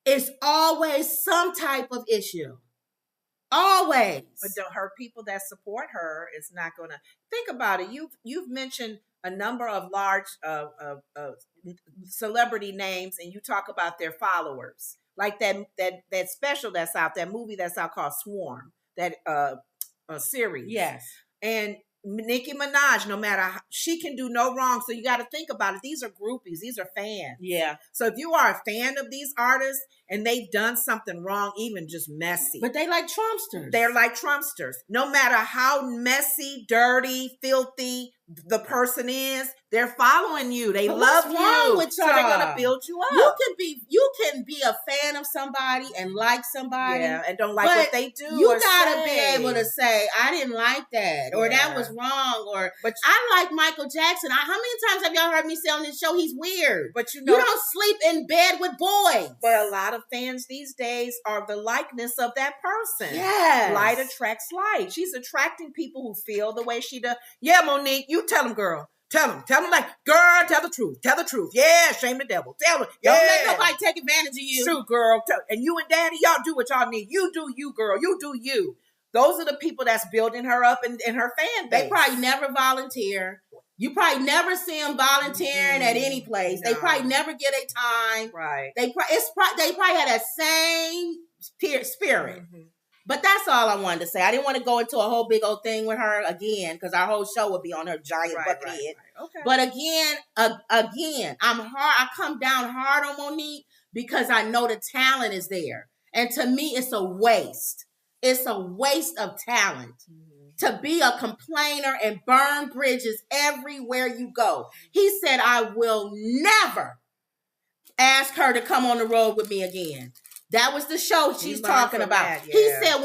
[SPEAKER 1] is always some type of issue? Always.
[SPEAKER 2] But her people that support her is not going to think about it. You've mentioned a number of large celebrity names, and you talk about their followers, like that special that's out, that movie that's out called Swarm. That series.
[SPEAKER 1] Yes.
[SPEAKER 2] And Nicki Minaj, no matter how, she can do no wrong. So you got to think about it. These are groupies. These are fans.
[SPEAKER 1] Yeah.
[SPEAKER 2] So if you are a fan of these artists and they've done something wrong, even just messy.
[SPEAKER 1] But they like Trumpsters.
[SPEAKER 2] They're like Trumpsters. No matter how messy, dirty, filthy the person is, They're following you. They
[SPEAKER 1] But
[SPEAKER 2] love
[SPEAKER 1] what's wrong
[SPEAKER 2] you.
[SPEAKER 1] with
[SPEAKER 2] So they're
[SPEAKER 1] y'all?
[SPEAKER 2] gonna build you up.
[SPEAKER 1] You can be a fan of somebody and like somebody,
[SPEAKER 2] and don't like
[SPEAKER 1] but
[SPEAKER 2] what they do.
[SPEAKER 1] You
[SPEAKER 2] or
[SPEAKER 1] gotta
[SPEAKER 2] say.
[SPEAKER 1] be able to say, I didn't like that, or that was wrong, or
[SPEAKER 2] but
[SPEAKER 1] I like Michael Jackson. How many times have y'all heard me say on this show he's weird?
[SPEAKER 2] But you
[SPEAKER 1] don't sleep in bed with boys.
[SPEAKER 2] But a lot of fans these days are the likeness of that person.
[SPEAKER 1] Yes.
[SPEAKER 2] Light attracts light. She's attracting people who feel the way she does. Yeah, Monique, you tell them, girl. Tell them like, girl, tell the truth. Tell the truth. Yeah, shame the devil. Tell them.
[SPEAKER 1] Don't let nobody take advantage of you.
[SPEAKER 2] True, girl. And you and daddy, y'all do what y'all need. You do you, girl. You do you. Those are the people that's building her up in her fan base.
[SPEAKER 1] They probably never volunteer. You probably never see them volunteering at any place. No. They probably never get a time.
[SPEAKER 2] Right.
[SPEAKER 1] They probably had that same spirit. Mm-hmm. But that's all I wanted to say. I didn't want to go into a whole big old thing with her again because our whole show would be on her giant bucket head. Right. Okay. But again, I'm hard. I come down hard on Monique because I know the talent is there, and to me, it's a waste. It's a waste of talent to be a complainer and burn bridges everywhere you go. He said, "I will never ask her to come on the road with me again." That was the show she's talking about. That, yeah. He said,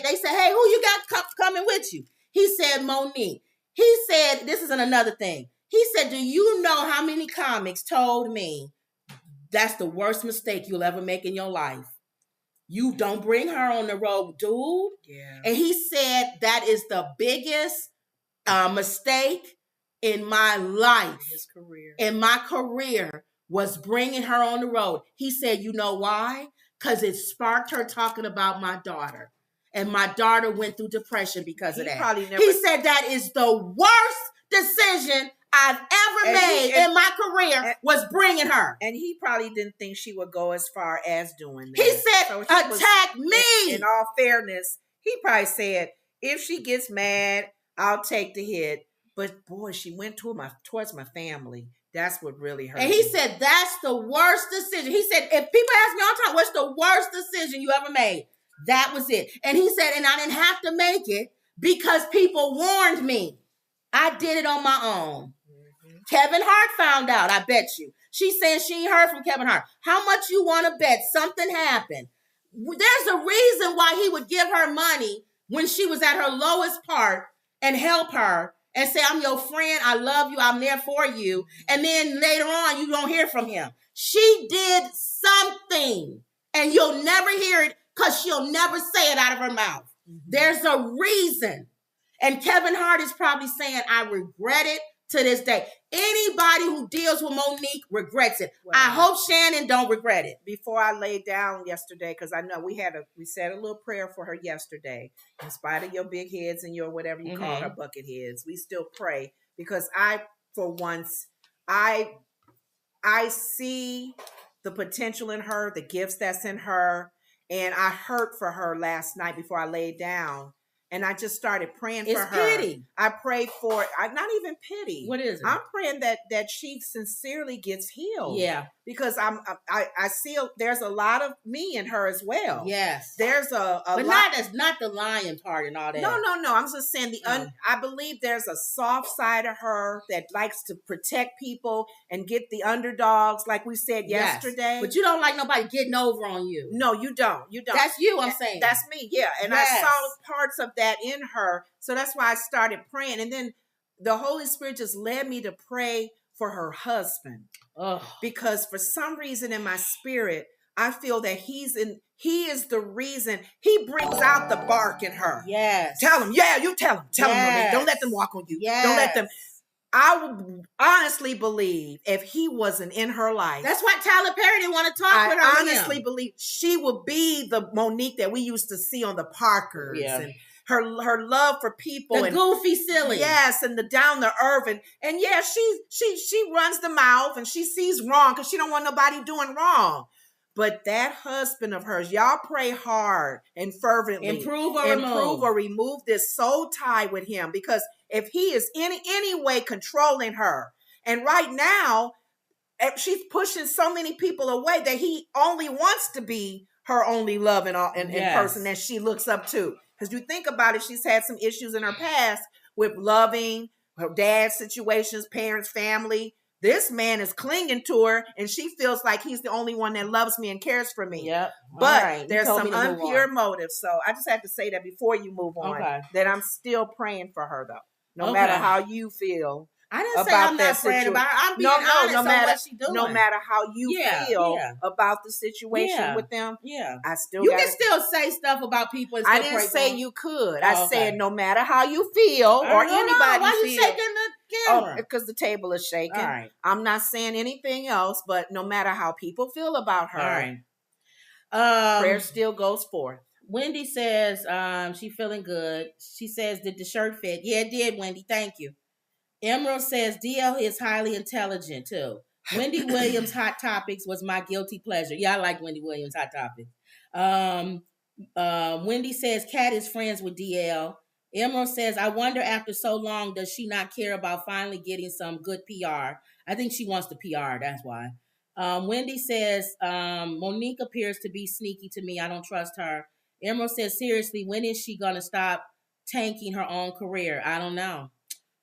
[SPEAKER 1] they said, hey, who you got coming with you? He said, Monique. He said, this is another thing. He said, do you know how many comics told me that's the worst mistake you'll ever make in your life? You don't bring her on the road, dude. Yeah. And he said, that is the biggest mistake in my life.
[SPEAKER 2] His career.
[SPEAKER 1] In my career. Was bringing her on the road. He said, you know why? Because it sparked her talking about my daughter. And my daughter went through depression because of that. He said that is the worst decision I've ever made in my career was bringing her.
[SPEAKER 2] And he probably didn't think she would go as far as doing that.
[SPEAKER 1] He said, attack me.
[SPEAKER 2] In all fairness, he probably said, if she gets mad, I'll take the hit. But boy, she went towards my family. That's what really hurt.
[SPEAKER 1] And he said, that's the worst decision. He said, if people ask me all the time, what's the worst decision you ever made? That was it. And he said, and I didn't have to make it because people warned me. I did it on my own. Mm-hmm. Kevin Hart found out, I bet you. She said she ain't heard from Kevin Hart. How much you want to bet something happened? There's a reason why he would give her money when she was at her lowest part and help her. And say, I'm your friend, I love you, I'm there for you. And then later on, you don't hear from him. She did something. And you'll never hear it because she'll never say it out of her mouth. Mm-hmm. There's a reason. And Kevin Hart is probably saying, I regret it to this day. Anybody who deals with Monique regrets it. Well, I hope Shannon don't regret it.
[SPEAKER 2] Before I laid down yesterday, because I know we said a little prayer for her yesterday. In spite of your big heads and your whatever you call her bucket heads, we still pray because for once, I see the potential in her, the gifts that's in her, and I hurt for her last night before I laid down. And I just started praying for her.
[SPEAKER 1] It's pity.
[SPEAKER 2] I prayed for, not even pity.
[SPEAKER 1] What is it?
[SPEAKER 2] I'm praying that she sincerely gets healed.
[SPEAKER 1] Yeah.
[SPEAKER 2] Because I see there's a lot of me in her as well.
[SPEAKER 1] Yes.
[SPEAKER 2] There's but
[SPEAKER 1] not the lying part and all that.
[SPEAKER 2] No. I'm just saying I believe there's a soft side of her that likes to protect people and get the underdogs, like we said yesterday.
[SPEAKER 1] But you don't like nobody getting over on you.
[SPEAKER 2] No, you don't. You don't.
[SPEAKER 1] That's you, I'm saying.
[SPEAKER 2] That's me, yeah. And I saw parts of that in her. So that's why I started praying. And then the Holy Spirit just led me to pray for her husband. Ugh. Because for some reason in my spirit, I feel that he is the reason he brings out the bark in her.
[SPEAKER 1] Yes.
[SPEAKER 2] Tell him. Yeah, you tell him. Tell him. Don't let them walk on you.
[SPEAKER 1] Yes.
[SPEAKER 2] Don't let them. I would honestly believe if he wasn't in her life.
[SPEAKER 1] That's why Tyler Perry didn't want to talk with her.
[SPEAKER 2] I honestly believe she would be the Monique that we used to see on the Parkers. Yeah. And her love for people,
[SPEAKER 1] the goofy, silly,
[SPEAKER 2] yes, and the down to earth, and yeah, she runs the mouth and she sees wrong because she don't want nobody doing wrong. But that husband of hers, y'all pray hard and fervently,
[SPEAKER 1] improve or
[SPEAKER 2] remove this soul tie with him, because if he is in any way controlling her, and right now she's pushing so many people away that he only wants to be her only love and person that she looks up to. Because you think about it, she's had some issues in her past with loving her dad's situations, parents, family. This man is clinging to her, and she feels like he's the only one that loves me and cares for me.
[SPEAKER 1] Yep.
[SPEAKER 2] But there's some impure motives. So I just have to say that before you move on, that I'm still praying for her, though. No matter how you feel.
[SPEAKER 1] I didn't say I'm not praying about her. I'm being honest on what she's doing.
[SPEAKER 2] No matter how you feel about the situation with them, I still
[SPEAKER 1] can still say stuff about people. And
[SPEAKER 2] I didn't say you could. I said no matter how you feel or anybody
[SPEAKER 1] why you
[SPEAKER 2] feels.
[SPEAKER 1] Shaking the camera?
[SPEAKER 2] Because the table is shaking.
[SPEAKER 1] All right.
[SPEAKER 2] I'm not saying anything else, but no matter how people feel about her, prayer still goes forth.
[SPEAKER 1] Wendy says she feeling good. She says, did the shirt fit? Yeah, it did, Wendy. Thank you. Emerald says DL is highly intelligent too. Wendy Williams' Hot Topics was my guilty pleasure. Yeah, I like Wendy Williams' Hot Topics. Wendy says Kat is friends with DL. Emerald says, I wonder after so long, does she not care about finally getting some good PR? I think she wants the PR, that's why. Wendy says, Monique appears to be sneaky to me. I don't trust her. Emerald says, seriously, when is she going to stop tanking her own career? I don't know.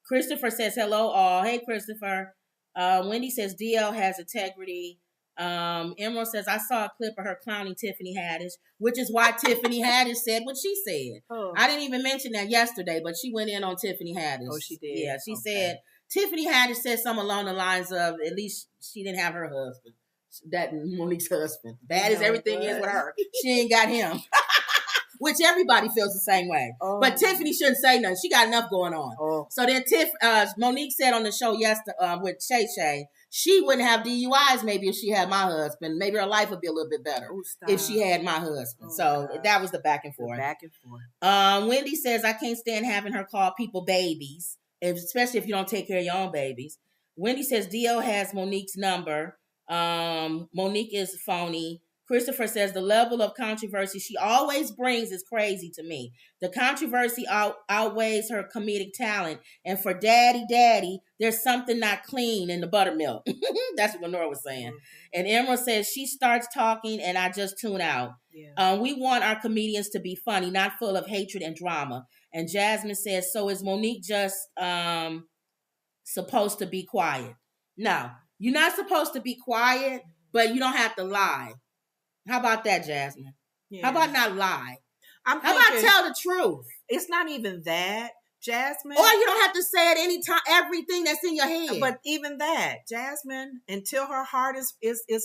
[SPEAKER 1] Christopher says, hello all. Hey, Christopher. Wendy says, DL has integrity. Emerald says, I saw a clip of her clowning Tiffany Haddish, which is why Tiffany Haddish said what she said. Oh. I didn't even mention that yesterday, but she went in on Tiffany Haddish.
[SPEAKER 2] Oh, she did?
[SPEAKER 1] Yeah, she said, Tiffany Haddish said something along the lines of, at least she didn't have her husband. That Monique's husband. Bad as everything is with her. She ain't got him. Which everybody feels the same way. Oh. But Tiffany shouldn't say nothing. She got enough going on. Oh. So then Monique said on the show yesterday with Shay Shay, she wouldn't have DUIs maybe if she had my husband. Maybe her life would be a little bit better if she had my husband. So that was the back and forth. Wendy says, I can't stand having her call people babies, especially if you don't take care of your own babies. Wendy says, DL has Monique's number. Monique is phony. Christopher says the level of controversy she always brings is crazy to me. The controversy outweighs her comedic talent. And for daddy, there's something not clean in the buttermilk. That's what Lenore was saying. Mm-hmm. And Emerald says she starts talking and I just tune out. Yeah. We want our comedians to be funny, not full of hatred and drama. And Jasmine says, so is Monique just supposed to be quiet? No, you're not supposed to be quiet, but you don't have to lie. How about that, Jasmine? Yeah. How about not lie? How about tell the truth?
[SPEAKER 2] It's not even that, Jasmine.
[SPEAKER 1] Or you don't have to say it any time, everything that's in your head.
[SPEAKER 2] But even that, Jasmine, until her heart is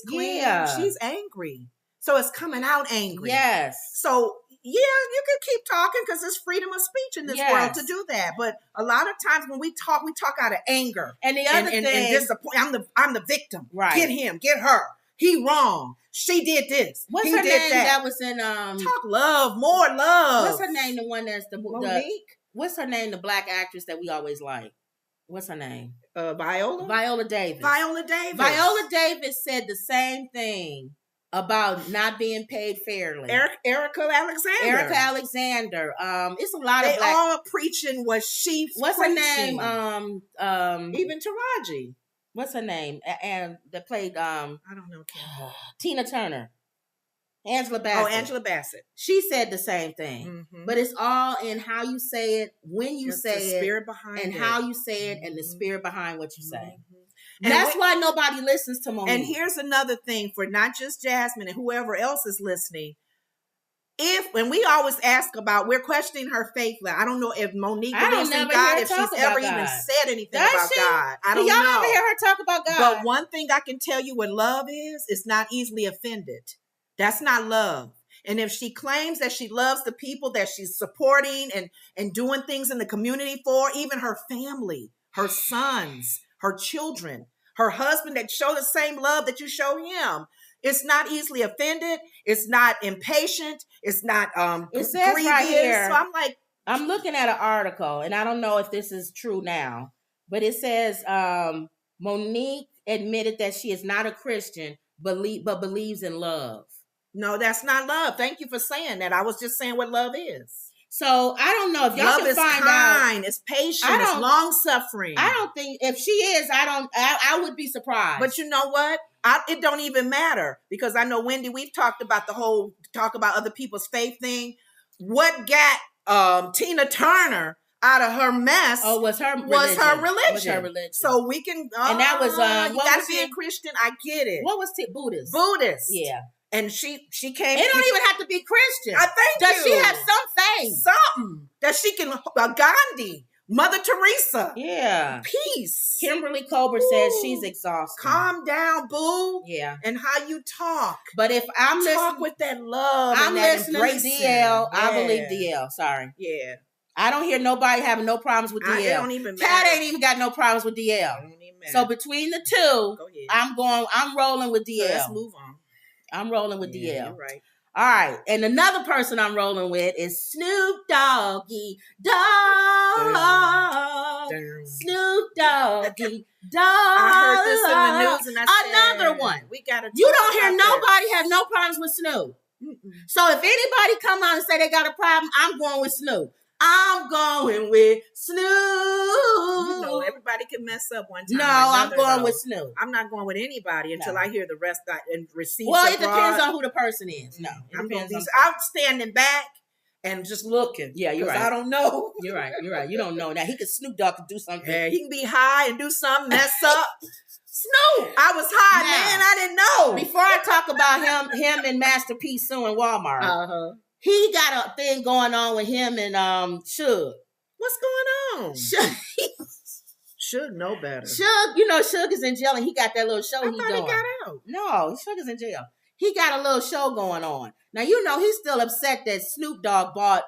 [SPEAKER 2] clean, she's angry. So it's coming out angry.
[SPEAKER 1] Yes.
[SPEAKER 2] So you can keep talking because there's freedom of speech in this world to do that. But a lot of times when we talk out of anger.
[SPEAKER 1] And the other thing,
[SPEAKER 2] and disappointment. I'm the victim.
[SPEAKER 1] Right.
[SPEAKER 2] Get him. Get her. He wrong. She did this.
[SPEAKER 1] What's
[SPEAKER 2] he
[SPEAKER 1] her
[SPEAKER 2] did
[SPEAKER 1] name
[SPEAKER 2] that
[SPEAKER 1] was in
[SPEAKER 2] Talk love, more love.
[SPEAKER 1] What's her name? The one that's
[SPEAKER 2] Monique?
[SPEAKER 1] What's her name? The black actress that we always like. What's her name?
[SPEAKER 2] Viola?
[SPEAKER 1] Viola Davis.
[SPEAKER 2] Viola Davis.
[SPEAKER 1] Viola Davis said the same thing about not being paid fairly.
[SPEAKER 2] Erica Alexander.
[SPEAKER 1] It's a lot of
[SPEAKER 2] they all preaching what she
[SPEAKER 1] What's
[SPEAKER 2] preaching.
[SPEAKER 1] Her name?
[SPEAKER 2] Even Taraji.
[SPEAKER 1] What's her name? And that played
[SPEAKER 2] I don't know.
[SPEAKER 1] Tina Turner. Angela Bassett.
[SPEAKER 2] Oh, Angela Bassett.
[SPEAKER 1] She said the same thing. Mm-hmm. But it's all in how you say it, when you say
[SPEAKER 2] the spirit behind
[SPEAKER 1] and
[SPEAKER 2] it.
[SPEAKER 1] How you say it, and the spirit behind what you say. Mm-hmm. And that's why nobody listens to Monique.
[SPEAKER 2] And here's another thing for not just Jasmine and whoever else is listening. When we always ask about, we're questioning her faith. I don't know if Monique believes in God, if she's ever even said anything about God. I don't know.
[SPEAKER 1] Y'all ever hear her talk about God?
[SPEAKER 2] But one thing I can tell you what love is, it's not easily offended. That's not love. And if she claims that she loves the people that she's supporting and doing things in the community for, even her family, her sons, her children, her husband that show the same love that you show him, it's not easily offended. It's not impatient. It's not
[SPEAKER 1] it says grievous. Right here.
[SPEAKER 2] So I'm like,
[SPEAKER 1] I'm looking at an article, and I don't know if this is true now, but it says Monique admitted that she is not a Christian, but believes in love.
[SPEAKER 2] No, that's not love. Thank you for saying that. I was just saying what love is.
[SPEAKER 1] So I don't know if y'all can find
[SPEAKER 2] kind, it's patient, it's long suffering.
[SPEAKER 1] I don't think if she is, I would be surprised.
[SPEAKER 2] But you know what? It don't even matter because I know Wendy, we've talked about talk about other people's faith thing. What got Tina Turner out of her mess.
[SPEAKER 1] Oh, was her religion.
[SPEAKER 2] Was her religion.
[SPEAKER 1] Was her religion.
[SPEAKER 2] So we can.
[SPEAKER 1] And that was
[SPEAKER 2] you got to be a Christian. I get it.
[SPEAKER 1] What was it? Buddhist.
[SPEAKER 2] Buddhist.
[SPEAKER 1] Yeah.
[SPEAKER 2] And she came.
[SPEAKER 1] It don't even have to be Christian.
[SPEAKER 2] I think.
[SPEAKER 1] Does she have some faith?
[SPEAKER 2] Something that she can. Gandhi, Mother Teresa.
[SPEAKER 1] Yeah.
[SPEAKER 2] Peace.
[SPEAKER 1] Kimberly Colbert says she's exhausted.
[SPEAKER 2] Calm down, boo.
[SPEAKER 1] Yeah.
[SPEAKER 2] And how you talk.
[SPEAKER 1] But if I'm
[SPEAKER 2] talk with that love,
[SPEAKER 1] I'm
[SPEAKER 2] and that
[SPEAKER 1] listening to DL. I believe DL. Sorry.
[SPEAKER 2] Yeah.
[SPEAKER 1] I don't hear nobody having no problems with DL.
[SPEAKER 2] It don't even matter.
[SPEAKER 1] Cat ain't even got no problems with DL. So between the two, I'm rolling with DL.
[SPEAKER 2] So let's move on.
[SPEAKER 1] I'm rolling with DL.
[SPEAKER 2] You're right.
[SPEAKER 1] All right. And another person I'm rolling with is Snoop Doggy Dogg. Snoop Doggy Dogg.
[SPEAKER 2] I heard this in the news and I said,
[SPEAKER 1] another one.
[SPEAKER 2] We gotta
[SPEAKER 1] You don't hear nobody have no problems with Snoop. So if anybody come out and say they got a problem, I'm going with Snoop. I'm going with Snoop.
[SPEAKER 2] You know, everybody can mess up one time.
[SPEAKER 1] No, I'm going with Snoop.
[SPEAKER 2] I'm not going with anybody until I hear the rest and receive.
[SPEAKER 1] Well, it depends on who the person is. No,
[SPEAKER 2] I'm standing back and just looking.
[SPEAKER 1] Yeah, you're right.
[SPEAKER 2] I don't know.
[SPEAKER 1] You're right. You're right. You don't know. Now he could Snoop Dogg could do something.
[SPEAKER 2] Yeah, he can be high and do something, mess up. Snoop, I was high, man. I didn't know.
[SPEAKER 1] Before I talk about him and Master P suing Walmart. He got a thing going on with him and Suge.
[SPEAKER 2] What's going on? Should know better.
[SPEAKER 1] Suge, Suge is in jail and he got that little show he doing.
[SPEAKER 2] He got out.
[SPEAKER 1] No, Suge is in jail. He got a little show going on. Now he's still upset that Snoop Dogg bought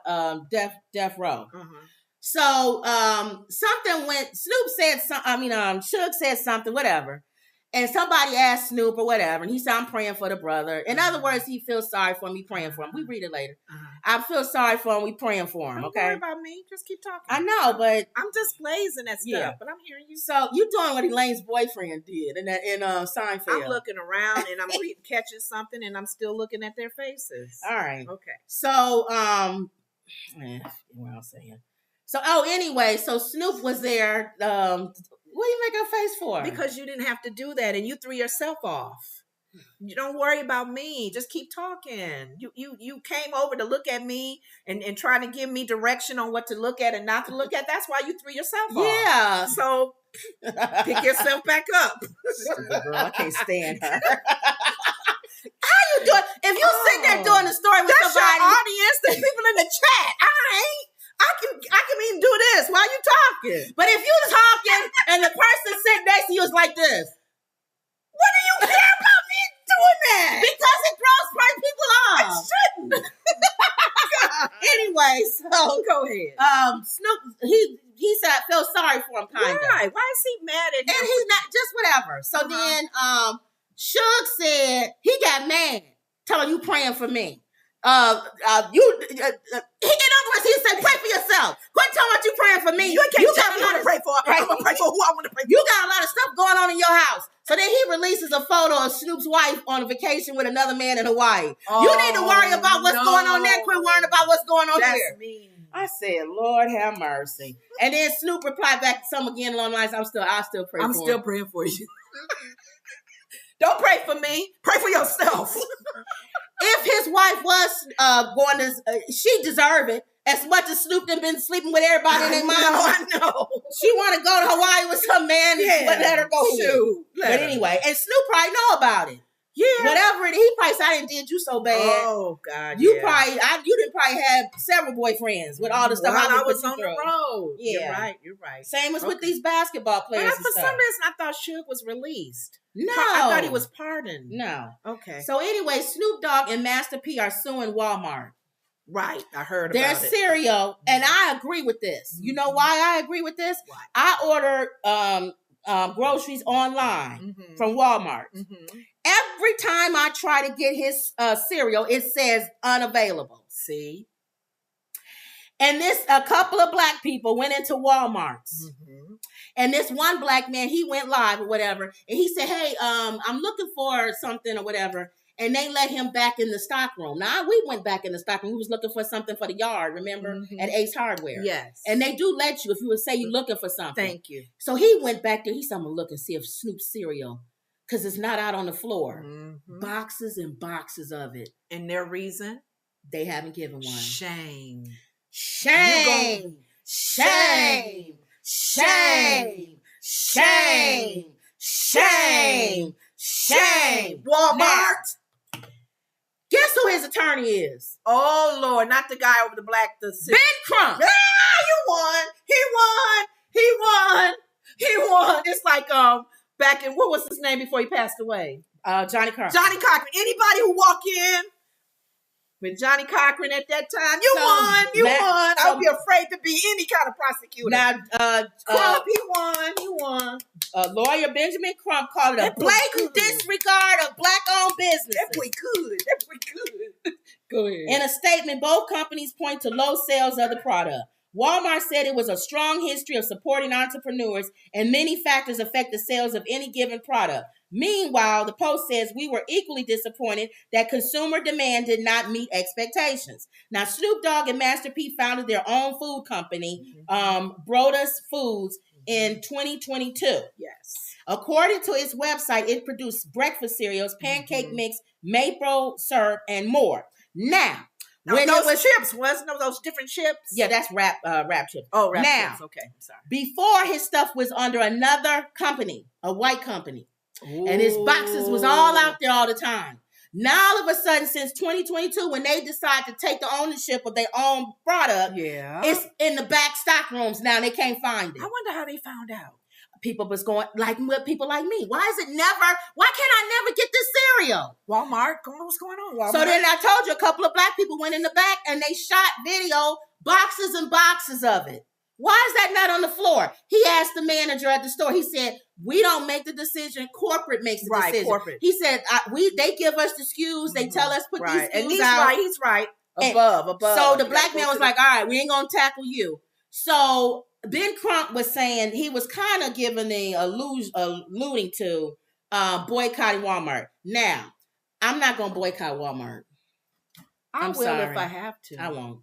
[SPEAKER 1] Death Row. So something went. Snoop said something. Suge said something. Whatever. And somebody asked Snoop or whatever, and he said, I'm praying for the brother. In other words, he feels sorry for me praying for him. We read it later. I feel sorry for him. We praying for him, okay?
[SPEAKER 2] Don't worry about me. Just keep talking.
[SPEAKER 1] I know, but...
[SPEAKER 2] I'm just blazing at stuff, but I'm hearing you.
[SPEAKER 1] So, you doing what Elaine's boyfriend did in Seinfeld.
[SPEAKER 2] I'm looking around, and I'm catching something, and I'm still looking at their faces.
[SPEAKER 1] All right.
[SPEAKER 2] Okay.
[SPEAKER 1] So, what else saying? So, anyway, so Snoop was there... what do you make her face for?
[SPEAKER 2] Because you didn't have to do that, and you threw yourself off. You don't worry about me. Just keep talking. You came over to look at me and trying to give me direction on what to look at and not to look at. That's why you threw yourself off.
[SPEAKER 1] Yeah.
[SPEAKER 2] So pick yourself back up.
[SPEAKER 1] Stupid girl, I can't stand her. How you doing? If you sit there doing the story with
[SPEAKER 2] that's
[SPEAKER 1] somebody,
[SPEAKER 2] your audience, the people in the chat. I can even do this while you talking.
[SPEAKER 1] But if you talking and the person sitting next to you is like this,
[SPEAKER 2] what do you care about me doing that?
[SPEAKER 1] Because it throws people off.
[SPEAKER 2] It shouldn't.
[SPEAKER 1] Anyway, so
[SPEAKER 2] go ahead.
[SPEAKER 1] Snoop, he said I feel sorry for him, kind of.
[SPEAKER 2] Why? Why is he mad at him?
[SPEAKER 1] And he's not just whatever. So then Suge said he got mad, telling you praying for me. In other words, he said, pray for yourself. Quit telling what you praying for me.
[SPEAKER 2] You can't tell me who to pray for. I'm going to pray for who I want to pray for.
[SPEAKER 1] You got a lot of stuff going on in your house. So then he releases a photo of Snoop's wife on a vacation with another man in Hawaii. You need to worry about what's going on there. Quit worrying about what's going on here.
[SPEAKER 2] That's mean.
[SPEAKER 1] I said, Lord have mercy. And then Snoop replied back to some again along the lines, I'll still pray for him.
[SPEAKER 2] I'm still praying for you. Don't pray for me. Pray for yourself.
[SPEAKER 1] If his wife was going to, she deserve it. As much as Snoop done been sleeping with everybody in their mama.
[SPEAKER 2] I know.
[SPEAKER 1] She want to go to Hawaii with some man and let her go.
[SPEAKER 2] Shoot.
[SPEAKER 1] But anyway, and Snoop probably know about it.
[SPEAKER 2] Yeah.
[SPEAKER 1] Whatever it is, he probably said, I didn't did you so bad.
[SPEAKER 2] Oh, God.
[SPEAKER 1] You didn't probably have several boyfriends with all the stuff
[SPEAKER 2] I was on the road.
[SPEAKER 1] Yeah.
[SPEAKER 2] You're right.
[SPEAKER 1] Same as with these basketball players.
[SPEAKER 2] But for some reason, I thought Suge was released.
[SPEAKER 1] No.
[SPEAKER 2] I thought he was pardoned.
[SPEAKER 1] No.
[SPEAKER 2] Okay.
[SPEAKER 1] So anyway, Snoop Dogg and Master P are suing Walmart.
[SPEAKER 2] Right. I heard
[SPEAKER 1] Their
[SPEAKER 2] about it.
[SPEAKER 1] cereal, and I agree with this. You know why I agree with this?
[SPEAKER 2] Why?
[SPEAKER 1] I order groceries online from Walmart. Every time I try to get his cereal, it says unavailable.
[SPEAKER 2] See?
[SPEAKER 1] And a couple of black people went into Walmart's. And this one black man, he went live or whatever. And he said, hey, I'm looking for something or whatever. And they let him back in the stock room. Now, we went back in the stock room. We was looking for something for the yard, remember? At Ace Hardware.
[SPEAKER 2] Yes.
[SPEAKER 1] And they do let you if you would say you're looking for something.
[SPEAKER 2] Thank you.
[SPEAKER 1] So he went back there. He said, I'm going to look and see if Snoop's cereal, because it's not out on the floor. Boxes and boxes of it.
[SPEAKER 2] And their reason?
[SPEAKER 1] They haven't given one.
[SPEAKER 2] Shame.
[SPEAKER 1] Shame. Shame. Shame. Shame. Shame. Shame.
[SPEAKER 2] Walmart.
[SPEAKER 1] Now, guess who his attorney is?
[SPEAKER 2] Oh Lord, not the guy over the black.
[SPEAKER 1] Ben Crump.
[SPEAKER 2] You won. He won. He won. He won. It's like back in, what was his name before he passed away?
[SPEAKER 1] Johnny Cochran.
[SPEAKER 2] Johnny Cochran. Anybody who walk in with Johnny Cochran at that time, you won. You won. I would be afraid to be any kind of prosecutor.
[SPEAKER 1] Now,
[SPEAKER 2] Crump, he won. He won.
[SPEAKER 1] Lawyer Benjamin Crump called it a blatant disregard of black-owned businesses.
[SPEAKER 2] That boy good. That boy good. Go ahead.
[SPEAKER 1] In a statement, both companies point to low sales of the product. Walmart said it was a strong history of supporting entrepreneurs and many factors affect the sales of any given product. Meanwhile, the Post says we were equally disappointed that consumer demand did not meet expectations. Now, Snoop Dogg and Master P founded their own food company, Brodus Foods, in 2022.
[SPEAKER 2] Yes.
[SPEAKER 1] According to its website, it produced breakfast cereals, pancake mix, maple syrup, and more. Now,
[SPEAKER 2] when those chips, wasn't those different chips?
[SPEAKER 1] Yeah, that's rap chips.
[SPEAKER 2] Oh, rap
[SPEAKER 1] chips.
[SPEAKER 2] Okay, I'm sorry.
[SPEAKER 1] Before, his stuff was under another company, a white company. Ooh. And his boxes was all out there all the time. Now, all of a sudden, since 2022, when they decide to take the ownership of their own product, it's in the back stock rooms now. They can't find it.
[SPEAKER 2] I wonder how they found out.
[SPEAKER 1] People was going, like people like me. Why can't I never get this cereal?
[SPEAKER 2] Walmart, what's going on? Walmart.
[SPEAKER 1] So then I told you a couple of black people went in the back and they shot video, boxes and boxes of it. Why is that not on the floor? He asked the manager at the store. He said, we don't make the decision. Corporate makes the decision. Corporate. He said, they give us the SKUs. They tell us put these SKUs out.
[SPEAKER 2] He's right. Above.
[SPEAKER 1] So the black man was like, all right, we ain't going to tackle you. So Ben Crump was saying, he was kind of giving alluding to boycotting Walmart. Now, I'm not going to boycott Walmart.
[SPEAKER 2] I will if I have to.
[SPEAKER 1] I won't.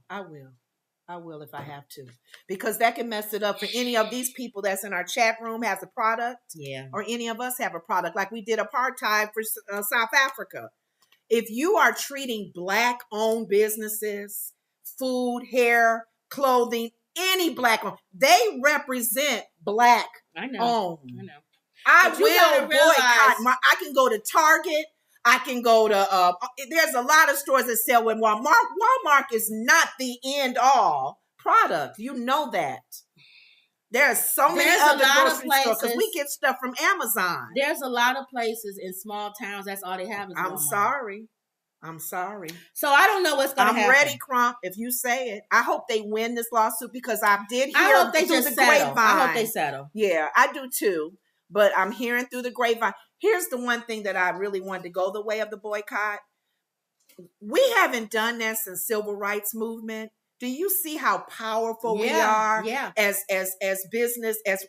[SPEAKER 2] I will if I have to. Because that can mess it up for any of these people that's in our chat room has a product.
[SPEAKER 1] Yeah.
[SPEAKER 2] Or any of us have a product. Like we did apartheid for South Africa. If you are treating black-owned businesses, food, hair, clothing, any black-owned, they represent black-owned.
[SPEAKER 1] I know.
[SPEAKER 2] I will boycott. I can go to Target. I can go to, there's a lot of stores that sell with Walmart. Walmart is not the end all product. You know that. There's so many other grocery stores because we get stuff from Amazon.
[SPEAKER 1] There's a lot of places in small towns, that's all they have is Walmart.
[SPEAKER 2] I'm sorry.
[SPEAKER 1] So I don't know what's going to happen.
[SPEAKER 2] I'm ready, Crump, if you say it. I hope they win this lawsuit because I did hear
[SPEAKER 1] I hope they
[SPEAKER 2] through
[SPEAKER 1] just
[SPEAKER 2] the
[SPEAKER 1] settle.
[SPEAKER 2] grapevine.
[SPEAKER 1] I hope they settle.
[SPEAKER 2] Yeah, I do too. But I'm hearing through the grapevine. Here's the one thing that I really wanted to go the way of the boycott. We haven't done that since civil rights movement. Do you see how powerful we are as business, as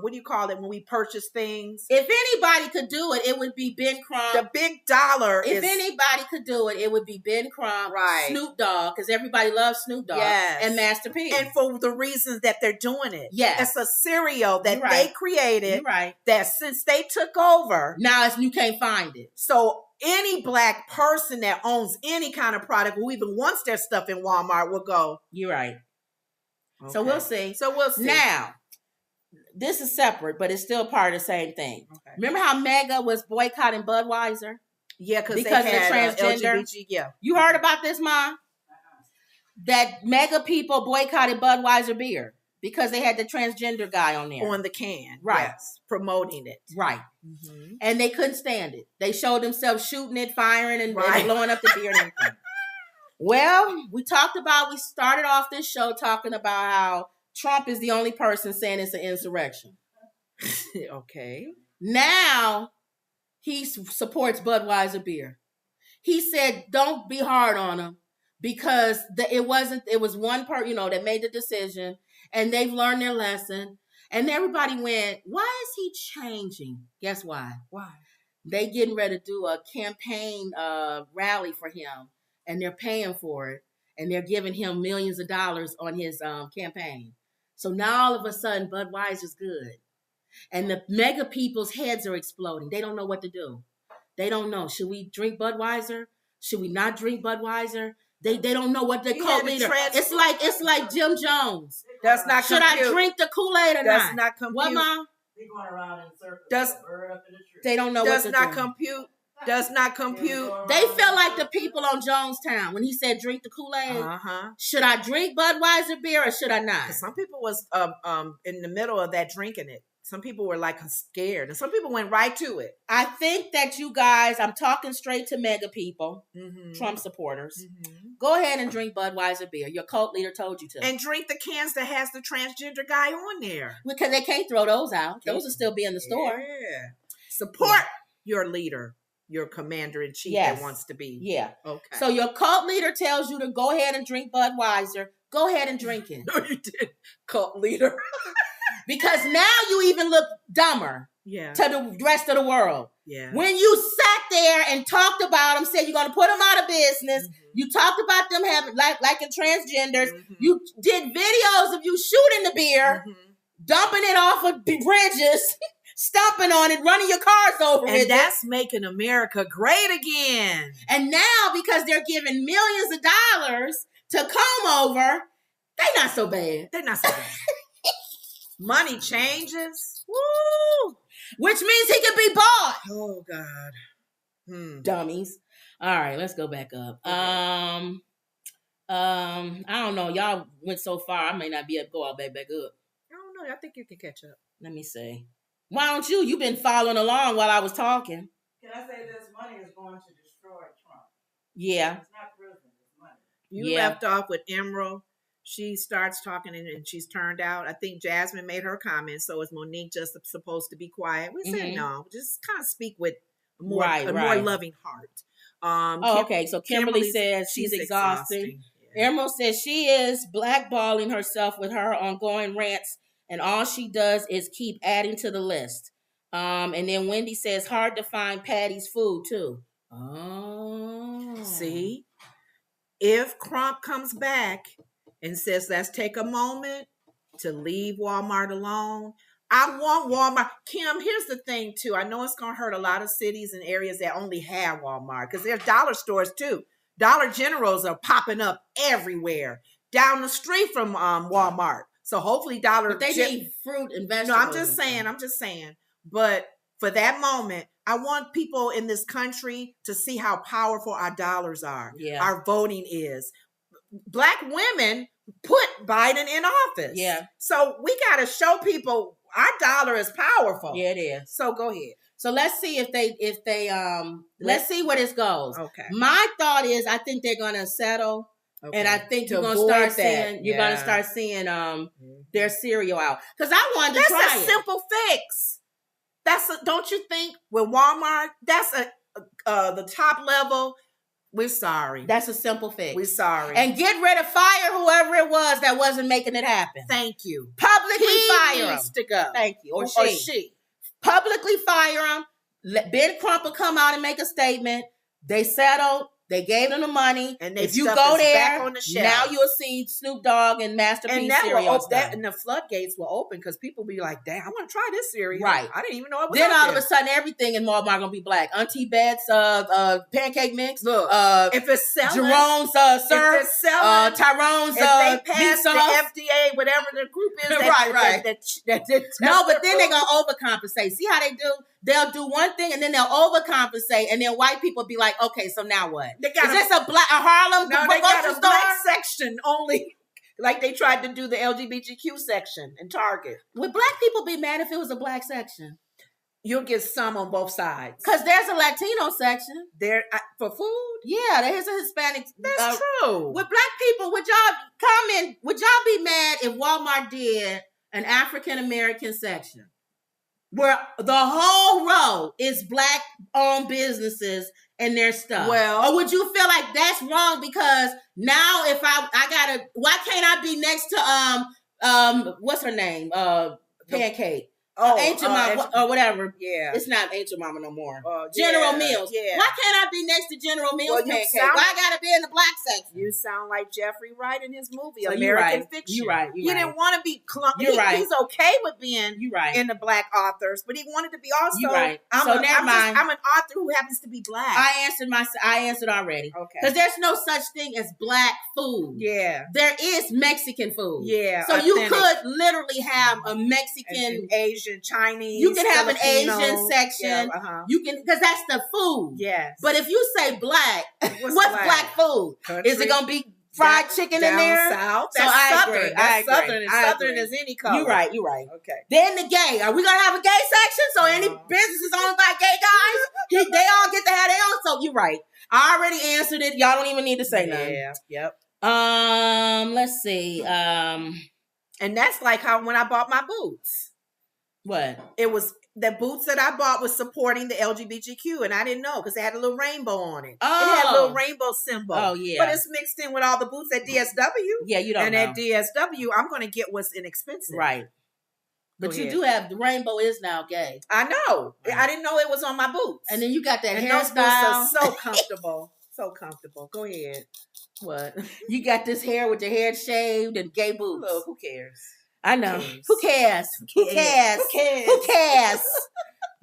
[SPEAKER 2] what do you call it when we purchase things?
[SPEAKER 1] If anybody could do it, it would be Ben Crump.
[SPEAKER 2] The big dollar.
[SPEAKER 1] If anybody could do it, it would be Ben Crump,
[SPEAKER 2] right?
[SPEAKER 1] Snoop Dogg, because everybody loves Snoop Dogg, and Master P.
[SPEAKER 2] And for the reasons that they're doing it.
[SPEAKER 1] Yes.
[SPEAKER 2] It's a cereal that they created
[SPEAKER 1] right.
[SPEAKER 2] that since they took over.
[SPEAKER 1] Now you can't find it.
[SPEAKER 2] So any black person that owns any kind of product who even wants their stuff in Walmart will go.
[SPEAKER 1] You're right.
[SPEAKER 2] Okay.
[SPEAKER 1] So we'll see. Now, this is separate, but it's still part of the same thing. Okay. Remember how Mega was boycotting Budweiser?
[SPEAKER 2] Yeah, because
[SPEAKER 1] of the transgender. You heard about this, Mom? That Mega people boycotted Budweiser beer because they had the transgender guy on there.
[SPEAKER 2] On the can.
[SPEAKER 1] Right.
[SPEAKER 2] Yes. Promoting it.
[SPEAKER 1] Right. Mm-hmm. And they couldn't stand it. They showed themselves shooting it, firing, and blowing up the beer and everything. Well, we started off this show talking about how Trump is the only person saying it's an insurrection.
[SPEAKER 2] Okay.
[SPEAKER 1] Now, he supports Budweiser beer. He said, don't be hard on him because it was one person, that made the decision. And they've learned their lesson. And everybody went, why is he changing? Guess why?
[SPEAKER 2] Why?
[SPEAKER 1] They getting ready to do a campaign rally for him. And they're paying for it. And they're giving him millions of dollars on his campaign. So now all of a sudden, Budweiser's good. And the mega people's heads are exploding. They don't know what to do. They don't know. Should we drink Budweiser? Should we not drink Budweiser? They don't know what they
[SPEAKER 2] He
[SPEAKER 1] cult
[SPEAKER 2] had to
[SPEAKER 1] leader.
[SPEAKER 2] transfer.
[SPEAKER 1] It's like Jim Jones.
[SPEAKER 2] Does not
[SPEAKER 1] Should
[SPEAKER 2] compute.
[SPEAKER 1] I drink the Kool-Aid or
[SPEAKER 2] Does
[SPEAKER 1] not?
[SPEAKER 2] not compute.
[SPEAKER 1] What, Mom?
[SPEAKER 6] They going around in circles.
[SPEAKER 2] Does
[SPEAKER 1] They don't know what
[SPEAKER 2] does
[SPEAKER 1] to
[SPEAKER 2] not
[SPEAKER 1] do.
[SPEAKER 2] compute. Does not compute.
[SPEAKER 1] They feel like the people on Jonestown when he said drink the Kool-Aid. Should I drink Budweiser beer or should I not?
[SPEAKER 2] Some people was in the middle of that drinking it. Some people were like scared, and some people went right to it.
[SPEAKER 1] I think that you guys, I'm talking straight to mega people, Trump supporters. Go ahead and drink Budweiser beer. Your cult leader told you to.
[SPEAKER 2] And drink the cans that has the transgender guy on there.
[SPEAKER 1] Because they can't throw those out. Those will still be in the store.
[SPEAKER 2] Yeah. Support your leader, your commander-in-chief that wants to be.
[SPEAKER 1] Yeah.
[SPEAKER 2] Okay.
[SPEAKER 1] So your cult leader tells you to go ahead and drink Budweiser. Go ahead and drink it.
[SPEAKER 2] No, you did, cult leader.
[SPEAKER 1] Because now you even look dumber to the rest of the world.
[SPEAKER 2] Yeah.
[SPEAKER 1] When you sat there and talked about them, said you're going to put them out of business. You talked about them having like in transgenders. You did videos of you shooting the beer, dumping it off of bridges, stomping on it, running your cars over it.
[SPEAKER 2] And that's making America great again.
[SPEAKER 1] And now, because they're giving millions of dollars to come over, they not so bad.
[SPEAKER 2] They're not so bad. Money changes. Woo!
[SPEAKER 1] Which means he can be bought.
[SPEAKER 2] Oh, God.
[SPEAKER 1] Dummies. All right, let's go back up. I don't know. Y'all went so far, I may not be able to go all back up.
[SPEAKER 2] I don't know. I think you can catch up.
[SPEAKER 1] Let me see. Why don't you? You've been following along while I was talking.
[SPEAKER 6] Can I say this money is going to destroy Trump?
[SPEAKER 1] Yeah.
[SPEAKER 6] It's not prison, it's money.
[SPEAKER 2] You left off with Emerald. She starts talking and she's turned out. I think Jasmine made her comment. So is Monique just supposed to be quiet? We said no. Just kind of speak with more loving heart.
[SPEAKER 1] Okay. So Kimberly says she's exhausting. Yeah. Emerald says she is blackballing herself with her ongoing rants, and all she does is keep adding to the list. And then Wendy says hard to find Patty's food too. Oh,
[SPEAKER 2] see, if Crump comes back and says, let's take a moment to leave Walmart alone. I want Walmart. Kim, here's the thing, too. I know it's going to hurt a lot of cities and areas that only have Walmart because there's dollar stores, too. Dollar Generals are popping up everywhere down the street from Walmart. So hopefully
[SPEAKER 1] But they need fruit and vegetables.
[SPEAKER 2] No, I'm just saying. But for that moment, I want people in this country to see how powerful our dollars are. Yeah. Our voting is. Black women put Biden in office.
[SPEAKER 1] Yeah.
[SPEAKER 2] So we got to show people our dollar is powerful.
[SPEAKER 1] Yeah, it is.
[SPEAKER 2] So go ahead.
[SPEAKER 1] So let's see if they let's see where this goes.
[SPEAKER 2] Okay.
[SPEAKER 1] My thought is I think they're gonna settle. Okay. And I think you're gonna start seeing their cereal out. Because I wanted to try it.
[SPEAKER 2] That's a simple fix. Don't you think with Walmart, that's the top level. We're sorry.
[SPEAKER 1] That's a simple fix.
[SPEAKER 2] We're sorry.
[SPEAKER 1] And get rid of fire whoever it was that wasn't making it happen.
[SPEAKER 2] Thank you.
[SPEAKER 1] Publicly fire him.
[SPEAKER 2] Needs to go.
[SPEAKER 1] Thank you. Or
[SPEAKER 2] she.
[SPEAKER 1] she. Publicly fire him. Let Ben Crump come out and make a statement. They settled. They gave them the money. And if you go there, now you'll see Snoop Dogg and Masterpiece cereal.
[SPEAKER 2] And the floodgates will open because people be like, damn, I want to try this cereal.
[SPEAKER 1] Right.
[SPEAKER 2] I didn't even know it was
[SPEAKER 1] Then all of a sudden, everything in Walmart going to be black. Auntie Bet's pancake mix.
[SPEAKER 2] Look, if it's selling.
[SPEAKER 1] Jerome's syrup.
[SPEAKER 2] If it's selling.
[SPEAKER 1] Tyrone's
[SPEAKER 2] if they pass the FDA, whatever the group is.
[SPEAKER 1] Right. No, but then they're going to overcompensate. See how they do? They'll do one thing and then they'll overcompensate, and then white people be like, "Okay, so now what? Is this a Harlem?
[SPEAKER 2] No, they got a black section only, like they tried to do the LGBTQ section in Target.
[SPEAKER 1] Would black people be mad if it was a black section?
[SPEAKER 2] You'll get some on both sides
[SPEAKER 1] because there's a Latino section
[SPEAKER 2] there for food.
[SPEAKER 1] Yeah, there's a Hispanic.
[SPEAKER 2] That's true.
[SPEAKER 1] With black people, would y'all comment? Would y'all be mad if Walmart did an African American section? Where the whole row is black-owned businesses and their stuff.
[SPEAKER 2] Well,
[SPEAKER 1] or would you feel like that's wrong because now if I gotta, why can't I be next to what's her name? Pancake. Angel Mama or whatever.
[SPEAKER 2] Yeah.
[SPEAKER 1] It's not Angel Mama no more.
[SPEAKER 2] Yeah,
[SPEAKER 1] General Mills.
[SPEAKER 2] yeah.
[SPEAKER 1] Why can't I be next to General Mills
[SPEAKER 2] Well, you
[SPEAKER 1] pancake?
[SPEAKER 2] sound-
[SPEAKER 1] Why I gotta be in the black section?
[SPEAKER 2] You sound like Jeffrey Wright in his movie,
[SPEAKER 1] So
[SPEAKER 2] American Fiction.
[SPEAKER 1] You're right.
[SPEAKER 2] He didn't want to be clumped.
[SPEAKER 1] You're right.
[SPEAKER 2] He's okay with being
[SPEAKER 1] You're right.
[SPEAKER 2] in the black authors, but he wanted to be also.
[SPEAKER 1] You're right.
[SPEAKER 2] I'm
[SPEAKER 1] So never mind.
[SPEAKER 2] I'm an author who happens to be black.
[SPEAKER 1] I answered already.
[SPEAKER 2] Okay.
[SPEAKER 1] Because there's no such thing as black food.
[SPEAKER 2] Yeah.
[SPEAKER 1] There is Mexican food.
[SPEAKER 2] Yeah.
[SPEAKER 1] So you
[SPEAKER 2] authentic.
[SPEAKER 1] could literally have a Mexican,
[SPEAKER 2] Asian, Chinese.
[SPEAKER 1] you can have
[SPEAKER 2] Filipino.
[SPEAKER 1] an Asian section.
[SPEAKER 2] Yeah,
[SPEAKER 1] You can, because that's the food.
[SPEAKER 2] Yes.
[SPEAKER 1] But if you say black, what's black food?
[SPEAKER 2] Country,
[SPEAKER 1] Is it gonna be fried chicken in there?
[SPEAKER 2] South.
[SPEAKER 1] So
[SPEAKER 2] That's
[SPEAKER 1] I
[SPEAKER 2] Southern.
[SPEAKER 1] agree.
[SPEAKER 2] That's
[SPEAKER 1] I agree.
[SPEAKER 2] Southern. And
[SPEAKER 1] I
[SPEAKER 2] Southern
[SPEAKER 1] agree.
[SPEAKER 2] as any color.
[SPEAKER 1] You're right. You're right.
[SPEAKER 2] Okay.
[SPEAKER 1] Then the gay. Are we gonna have a gay section? So any businesses owned by gay guys, they all get to have their own. So you're right. I already answered it. Y'all don't even need to say nothing.
[SPEAKER 2] Yeah. Yep.
[SPEAKER 1] Let's see.
[SPEAKER 2] And that's like how when I bought my boots.
[SPEAKER 1] What?
[SPEAKER 2] It was the boots that I bought was supporting the LGBTQ, and I didn't know because it had a little rainbow on it.
[SPEAKER 1] Oh.
[SPEAKER 2] It had a little rainbow symbol.
[SPEAKER 1] Oh, yeah.
[SPEAKER 2] But it's mixed in with all the boots at DSW.
[SPEAKER 1] Yeah, you don't
[SPEAKER 2] And
[SPEAKER 1] know.
[SPEAKER 2] at DSW, I'm going to get what's inexpensive.
[SPEAKER 1] Right. But
[SPEAKER 2] Go
[SPEAKER 1] you
[SPEAKER 2] ahead.
[SPEAKER 1] do have, the rainbow is now gay.
[SPEAKER 2] I know.
[SPEAKER 1] Right.
[SPEAKER 2] I didn't know it was on my boots.
[SPEAKER 1] And then you got that
[SPEAKER 2] and those boots
[SPEAKER 1] hairstyle.
[SPEAKER 2] are so comfortable. So comfortable. Go ahead.
[SPEAKER 1] What? You got this hair with your hair shaved and gay boots.
[SPEAKER 2] Look, who cares?
[SPEAKER 1] I know.
[SPEAKER 2] Who
[SPEAKER 1] Who cares? Who
[SPEAKER 2] cares?
[SPEAKER 1] cares?
[SPEAKER 2] Who cares?
[SPEAKER 1] Who cares?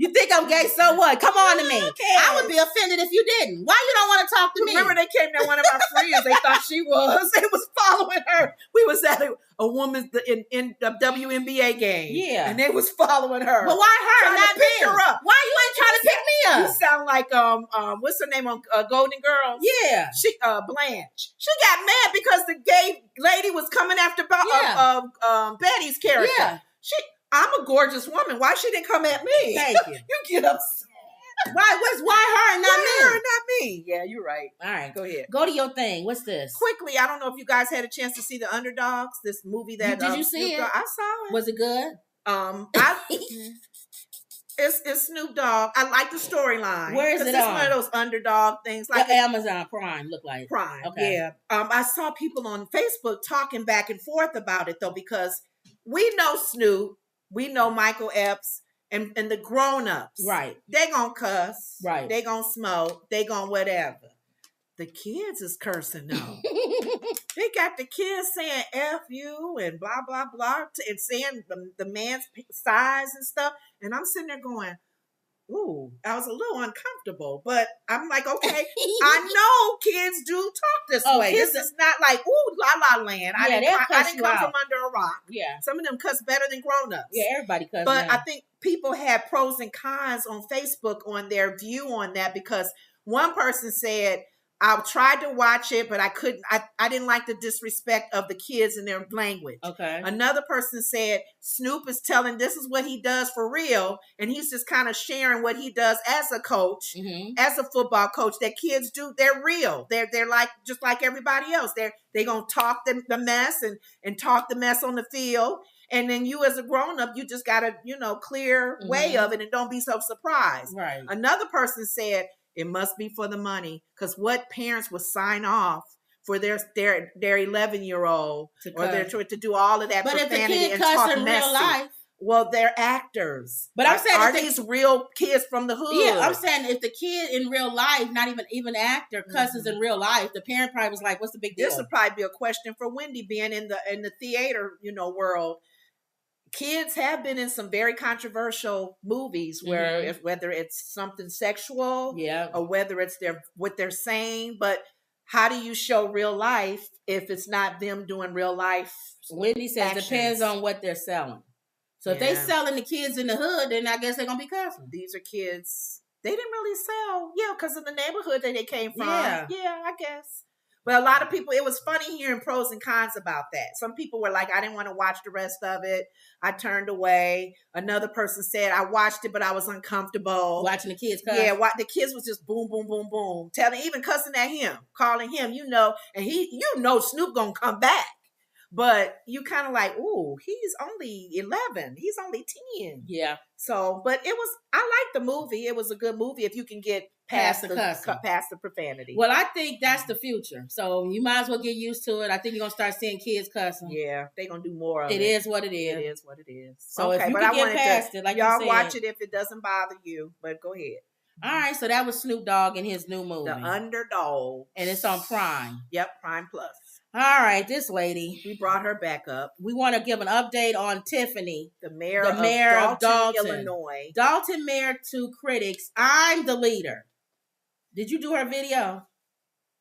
[SPEAKER 1] You think I'm gay? So what? Come on to me.
[SPEAKER 2] Who cares?
[SPEAKER 1] I would be offended if you didn't. Why you don't want to talk to me?
[SPEAKER 2] Remember they came to one of our friends. They thought she was. They was following her. We was at a woman's in the WNBA game.
[SPEAKER 1] Yeah.
[SPEAKER 2] And they was following her.
[SPEAKER 1] But why her,
[SPEAKER 2] Trying to
[SPEAKER 1] not
[SPEAKER 2] pick
[SPEAKER 1] me?
[SPEAKER 2] her up.
[SPEAKER 1] Why you ain't trying to pick me
[SPEAKER 2] You
[SPEAKER 1] up?
[SPEAKER 2] sound like what's her name on Golden Girls?
[SPEAKER 1] Yeah.
[SPEAKER 2] She Blanche. She got mad because the gay lady was coming after Betty's character.
[SPEAKER 1] Yeah.
[SPEAKER 2] I'm a gorgeous woman. Why she didn't come at me?
[SPEAKER 1] Thank you.
[SPEAKER 2] You get upset.
[SPEAKER 1] Why her and not
[SPEAKER 2] Why her,
[SPEAKER 1] me?
[SPEAKER 2] not me? Yeah, you're right.
[SPEAKER 1] All right.
[SPEAKER 2] Go ahead.
[SPEAKER 1] Go to your thing. What's this?
[SPEAKER 2] Quickly, I don't know if you guys had a chance to see The Underdogs, this movie that
[SPEAKER 1] Did you see
[SPEAKER 2] Snoop
[SPEAKER 1] it?
[SPEAKER 2] Dogg- I saw it.
[SPEAKER 1] Was it good?
[SPEAKER 2] It's Snoop Dogg. I like the storyline.
[SPEAKER 1] Where is it
[SPEAKER 2] It's
[SPEAKER 1] on?
[SPEAKER 2] one of those underdog things, like
[SPEAKER 1] The Amazon Prime look like.
[SPEAKER 2] Prime.
[SPEAKER 1] Okay.
[SPEAKER 2] Yeah. I saw people on Facebook talking back and forth about it though, because we know Snoop, we know Michael Epps, and the grown-ups.
[SPEAKER 1] Right.
[SPEAKER 2] They gonna cuss.
[SPEAKER 1] Right.
[SPEAKER 2] They gonna smoke. They gonna whatever. The kids is cursing though. They got the kids saying F you and blah, blah, blah, and saying the man's size and stuff. And I'm sitting there going, ooh, I was a little uncomfortable. But I'm like, okay, I know kids do talk this way.
[SPEAKER 1] kids
[SPEAKER 2] This is not like, ooh, la la land. I
[SPEAKER 1] Yeah,
[SPEAKER 2] didn't
[SPEAKER 1] they'll cuss you
[SPEAKER 2] come
[SPEAKER 1] out.
[SPEAKER 2] from under a rock.
[SPEAKER 1] Yeah.
[SPEAKER 2] Some of them cuss better than grown-ups.
[SPEAKER 1] Yeah, everybody cuss.
[SPEAKER 2] But
[SPEAKER 1] now.
[SPEAKER 2] I think people had pros and cons on Facebook on their view on that, because one person said, I tried to watch it, but I couldn't. I didn't like the disrespect of the kids and their language.
[SPEAKER 1] Okay.
[SPEAKER 2] Another person said Snoop is telling this is what he does for real, and he's just kind of sharing what he does as a coach, as a football coach. That kids do, they're real. They're like just like everybody else. They gonna talk the mess and talk the mess on the field. And then you as a grown-up, you just got a clear way of it, and don't be so surprised.
[SPEAKER 1] Right.
[SPEAKER 2] Another person said it must be for the money, because what parents would sign off for their 11-year-old to do all of that
[SPEAKER 1] But if the
[SPEAKER 2] profanity
[SPEAKER 1] kid
[SPEAKER 2] and
[SPEAKER 1] cuss
[SPEAKER 2] talk
[SPEAKER 1] in
[SPEAKER 2] messy.
[SPEAKER 1] real life,
[SPEAKER 2] Well, they're actors.
[SPEAKER 1] But I'm saying
[SPEAKER 2] are
[SPEAKER 1] if the-
[SPEAKER 2] these real kids from the hood?
[SPEAKER 1] yeah, I'm saying if the kid in real life, not even actor, cusses in real life, the parent probably was like, "What's the big deal?"
[SPEAKER 2] This would probably be a question for Wendy, being in the theater world. Kids have been in some very controversial movies where whether it's something sexual,
[SPEAKER 1] Yeah.
[SPEAKER 2] or whether it's what they're saying, but how do you show real life if it's not them doing real life?
[SPEAKER 1] Wendy says
[SPEAKER 2] actions?
[SPEAKER 1] depends on what they're selling. So if they
[SPEAKER 2] Yeah.
[SPEAKER 1] selling the kids in the hood, then I guess they're gonna be cussing.
[SPEAKER 2] These are kids. They didn't really sell, because of the neighborhood that they came from.
[SPEAKER 1] Yeah.
[SPEAKER 2] I guess. But a lot of people, it was funny hearing pros and cons about that. Some people were like, I didn't want to watch the rest of it. I turned away. Another person said, I watched it, but I was uncomfortable.
[SPEAKER 1] Watching the kids cuss.
[SPEAKER 2] Yeah, the kids was just boom, boom, boom, boom. Even cussing at him, calling him, and Snoop gonna come back. But you kind of like, ooh, he's only 11. He's only 10.
[SPEAKER 1] Yeah.
[SPEAKER 2] So, but I liked the movie. It was a good movie if you can get past the
[SPEAKER 1] cussing.
[SPEAKER 2] past the profanity.
[SPEAKER 1] Well, I think that's the future. So you might as well get used to it. I think you're going to start seeing kids cussing.
[SPEAKER 2] Yeah, they're going to do more of it.
[SPEAKER 1] It is what it is.
[SPEAKER 2] It is what it is.
[SPEAKER 1] So if you can get past it, like you
[SPEAKER 2] y'all
[SPEAKER 1] said.
[SPEAKER 2] watch it if it doesn't bother you, but go ahead.
[SPEAKER 1] All right, so that was Snoop Dogg and his new movie.
[SPEAKER 2] The Underdog.
[SPEAKER 1] And it's on Prime.
[SPEAKER 2] Yep, Prime Plus.
[SPEAKER 1] All right, this lady.
[SPEAKER 2] We brought her back up.
[SPEAKER 1] We want to give an update on Tiffany,
[SPEAKER 2] the mayor of Dalton, Illinois.
[SPEAKER 1] Dalton mayor to critics, I'm the leader. Did you do her video?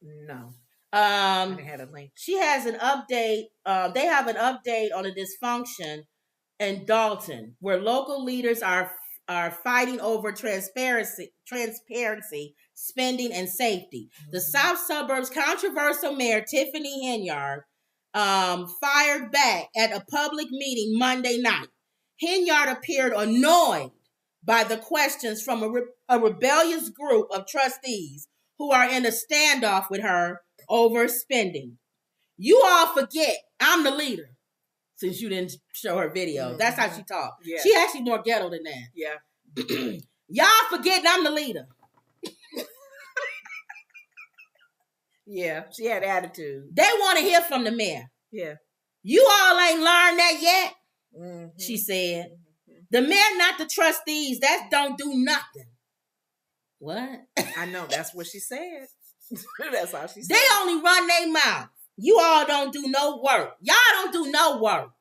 [SPEAKER 2] No. I had a link.
[SPEAKER 1] She has an update. They have an update on a dysfunction in Dalton where local leaders are fighting over transparency, spending, and safety. Mm-hmm. The South Suburbs controversial mayor Tiffany Henyard fired back at a public meeting Monday night. Henyard appeared annoyed by the questions from a rebellious group of trustees who are in a standoff with her over spending. You all forget I'm the leader. Since you didn't show her video. Mm-hmm. That's how she talked. Yeah. She actually more ghetto than that.
[SPEAKER 2] Yeah.
[SPEAKER 1] Y'all forgetting I'm the leader.
[SPEAKER 2] Yeah, she had attitude.
[SPEAKER 1] They want to hear from the mayor.
[SPEAKER 2] Yeah.
[SPEAKER 1] You all ain't learned that yet, she said. Mm-hmm. The mayor, not the trustees. That don't do nothing. What?
[SPEAKER 2] I know. That's what she said. That's how she said.
[SPEAKER 1] They only run their mouth. You all don't do no work. Y'all don't do no work.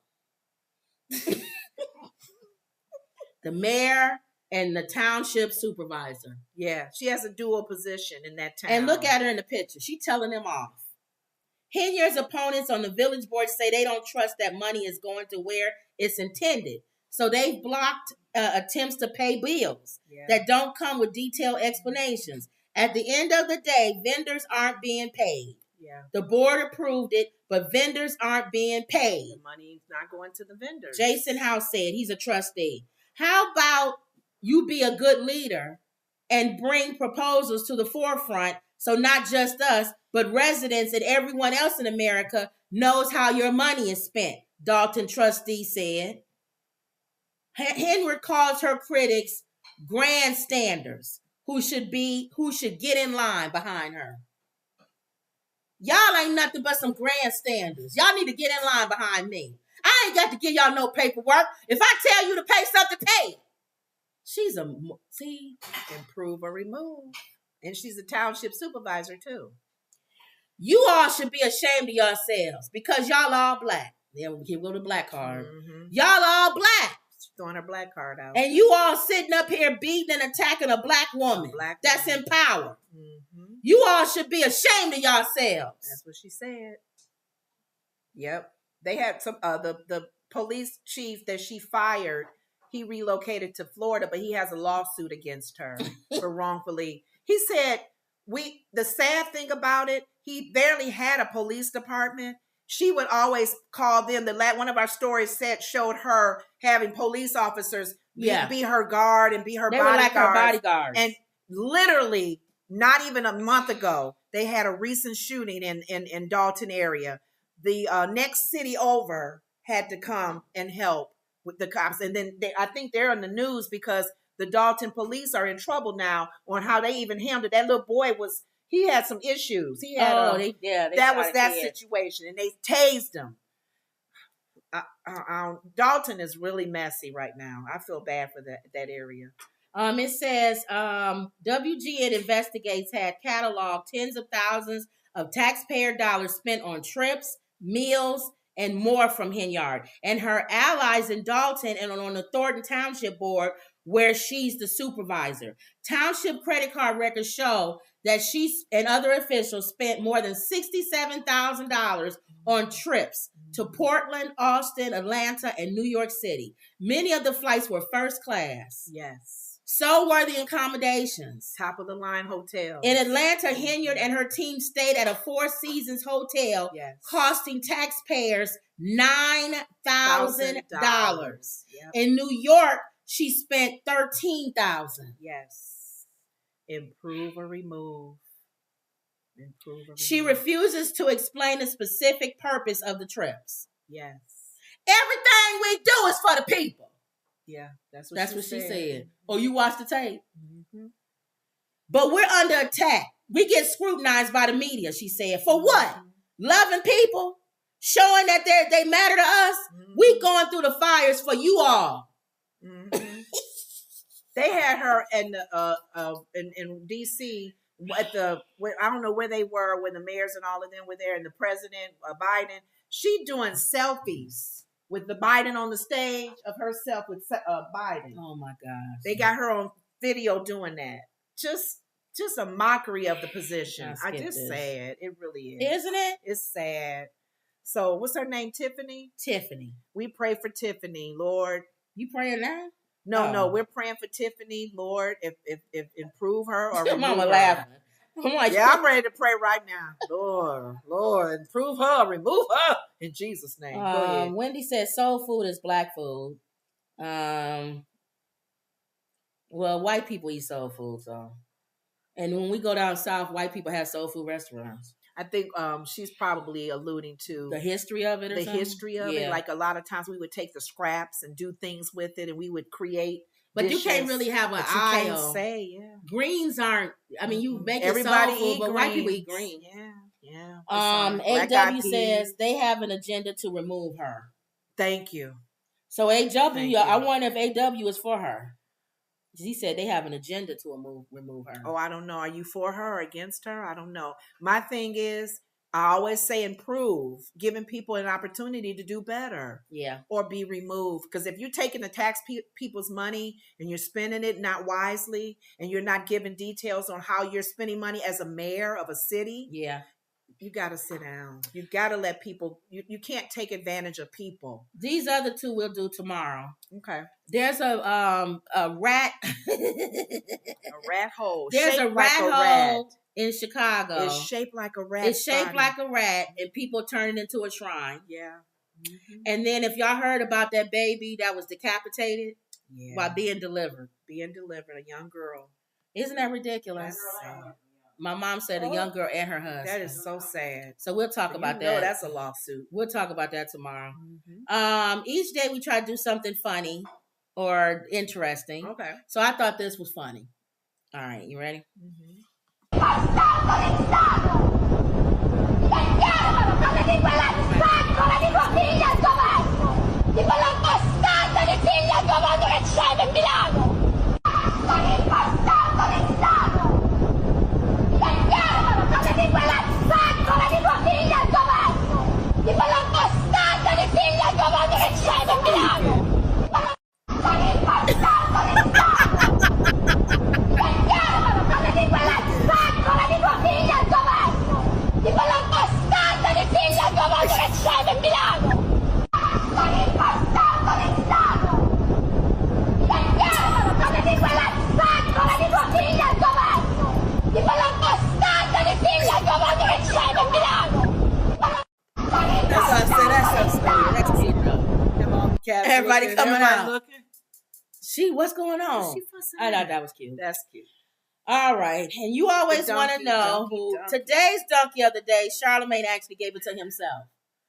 [SPEAKER 1] The mayor and the township supervisor.
[SPEAKER 2] Yeah, she has a dual position in that town.
[SPEAKER 1] And look at her in the picture. She's telling them off. Henyard's opponents on the village board say they don't trust that money is going to where it's intended. So they've blocked attempts to pay bills that don't come with detailed explanations. At the end of the day, vendors aren't being paid.
[SPEAKER 2] Yeah.
[SPEAKER 1] The board approved it, but vendors aren't being paid.
[SPEAKER 2] The money's not going to the vendors.
[SPEAKER 1] Jason House said he's a trustee. How about you be a good leader and bring proposals to the forefront so not just us, but residents and everyone else in America knows how your money is spent, Dalton trustee said. Henry calls her critics grandstanders who should get in line behind her. Y'all ain't nothing but some grandstanders. Y'all need to get in line behind me. I ain't got to give y'all no paperwork. If I tell you to pay something, pay it. She's
[SPEAKER 2] improve or remove. And she's a township supervisor too.
[SPEAKER 1] You all should be ashamed of yourselves because y'all all black. Yeah, we can go to black card. Mm-hmm. Y'all all black.
[SPEAKER 2] She's throwing her black card out.
[SPEAKER 1] And you all sitting up here beating and attacking a black woman that's in power. Mm-hmm. You all should be ashamed of yourselves.
[SPEAKER 2] That's what she said. Yep. They had some the police chief that she fired. He relocated to Florida, but he has a lawsuit against her for wrongfully. He said, the sad thing about it, he barely had a police department. She would always call them. One of our stories showed her having police officers be her guard and be her bodyguard.
[SPEAKER 1] They were like her bodyguards.
[SPEAKER 2] And literally, not even a month ago, they had a recent shooting in Dalton area. The next city over had to come and help with the cops. And then I think they're in the news because the Dalton police are in trouble now on how they even handled that little boy. He had some issues. He had that was that situation, and they tased him. Dalton is really messy right now. I feel bad for that area.
[SPEAKER 1] It says WGN Investigates had cataloged tens of thousands of taxpayer dollars spent on trips, meals, and more from Henyard and her allies in Dalton and on the Thornton Township Board, where she's the supervisor. Township credit card records show that she and other officials spent more than $67,000 on trips to Portland, Austin, Atlanta, and New York City. Many of the flights were first class.
[SPEAKER 2] Yes.
[SPEAKER 1] So were the accommodations.
[SPEAKER 2] Top of the line hotel.
[SPEAKER 1] In Atlanta, Henyard and her team stayed at a Four Seasons hotel, costing taxpayers $9,000. Yep. In New York, she spent $13,000.
[SPEAKER 2] Yes. Improve or remove.
[SPEAKER 1] She refuses to explain the specific purpose of the trips.
[SPEAKER 2] Yes.
[SPEAKER 1] Everything we do is for the people.
[SPEAKER 2] Yeah, that's
[SPEAKER 1] what she
[SPEAKER 2] said.
[SPEAKER 1] said. Oh, you watched the tape?
[SPEAKER 2] Mm-hmm.
[SPEAKER 1] But we're under attack. We get scrutinized by the media, she said. For what? Loving people, showing that they matter to us.
[SPEAKER 2] Mm-hmm.
[SPEAKER 1] We going through the fires for you all.
[SPEAKER 2] Mm-hmm. They had her in DC at I don't know where they were when the mayors and all of them were there, and the president Biden. She doing selfies with the Biden on the stage of herself with Biden.
[SPEAKER 1] Oh my gosh!
[SPEAKER 2] They got her on video doing that. Just a mockery of the position. I just sad. It really is.
[SPEAKER 1] Isn't it?
[SPEAKER 2] It's sad. So what's her name? Tiffany?
[SPEAKER 1] Tiffany.
[SPEAKER 2] We pray for Tiffany, Lord.
[SPEAKER 1] You praying now?
[SPEAKER 2] No, we're praying for Tiffany, Lord. If improve her or remove
[SPEAKER 1] Mama
[SPEAKER 2] her.
[SPEAKER 1] laughing. I'm like,
[SPEAKER 2] yeah, I'm ready to pray right now. Lord, improve her, remove her in Jesus' name. Go ahead.
[SPEAKER 1] Wendy said soul food is black food. Well, white people eat soul food, so. And when we go down south, white people have soul food restaurants.
[SPEAKER 2] I think she's probably alluding to
[SPEAKER 1] the history of it.
[SPEAKER 2] History of it. Like a lot of times we would take the scraps and do things with it, and we would create.
[SPEAKER 1] But
[SPEAKER 2] dishes,
[SPEAKER 1] you can't really have an aisle.
[SPEAKER 2] You can't say, yeah.
[SPEAKER 1] Greens aren't. I mean, you make
[SPEAKER 2] everybody
[SPEAKER 1] it soul food, but
[SPEAKER 2] greens.
[SPEAKER 1] white people eat greens.
[SPEAKER 2] Yeah.
[SPEAKER 1] AW says they have an agenda to remove her.
[SPEAKER 2] Thank you.
[SPEAKER 1] So AW, I wonder if AW is for her. He said they have an agenda to remove her.
[SPEAKER 2] Oh, I don't know. Are you for her or against her? I don't know. My thing is, I always say improve, giving people an opportunity to do better.
[SPEAKER 1] Yeah.
[SPEAKER 2] Or be removed. Because if you're taking the tax people's money and you're spending it not wisely, and you're not giving details on how you're spending money as a mayor of a city,
[SPEAKER 1] yeah,
[SPEAKER 2] you got to sit down. You got to let people, you can't take advantage of people.
[SPEAKER 1] These other two we'll do tomorrow.
[SPEAKER 2] Okay.
[SPEAKER 1] There's a rat.
[SPEAKER 2] A rat hole.
[SPEAKER 1] There's a rat hole in Chicago.
[SPEAKER 2] It's shaped like a rat.
[SPEAKER 1] It's shaped like a rat, and people turn it into a shrine.
[SPEAKER 2] Yeah. Mm-hmm.
[SPEAKER 1] And then if y'all heard about that baby that was decapitated while being delivered.
[SPEAKER 2] A young girl.
[SPEAKER 1] Isn't that ridiculous?
[SPEAKER 2] That's sad.
[SPEAKER 1] My mom said a young girl and her husband.
[SPEAKER 2] That is so sad.
[SPEAKER 1] So we'll talk about that.
[SPEAKER 2] That's a lawsuit.
[SPEAKER 1] We'll talk about that tomorrow. Mm-hmm. Each day we try to do something funny or interesting.
[SPEAKER 2] Okay.
[SPEAKER 1] So I thought this was funny. All right, you ready?
[SPEAKER 2] Mm-hmm.
[SPEAKER 1] Everybody coming out. Looking. What's going on? I thought that was cute.
[SPEAKER 2] That's cute.
[SPEAKER 1] All right. And you always want to know who today's donkey of the day, Charlamagne actually gave it to himself.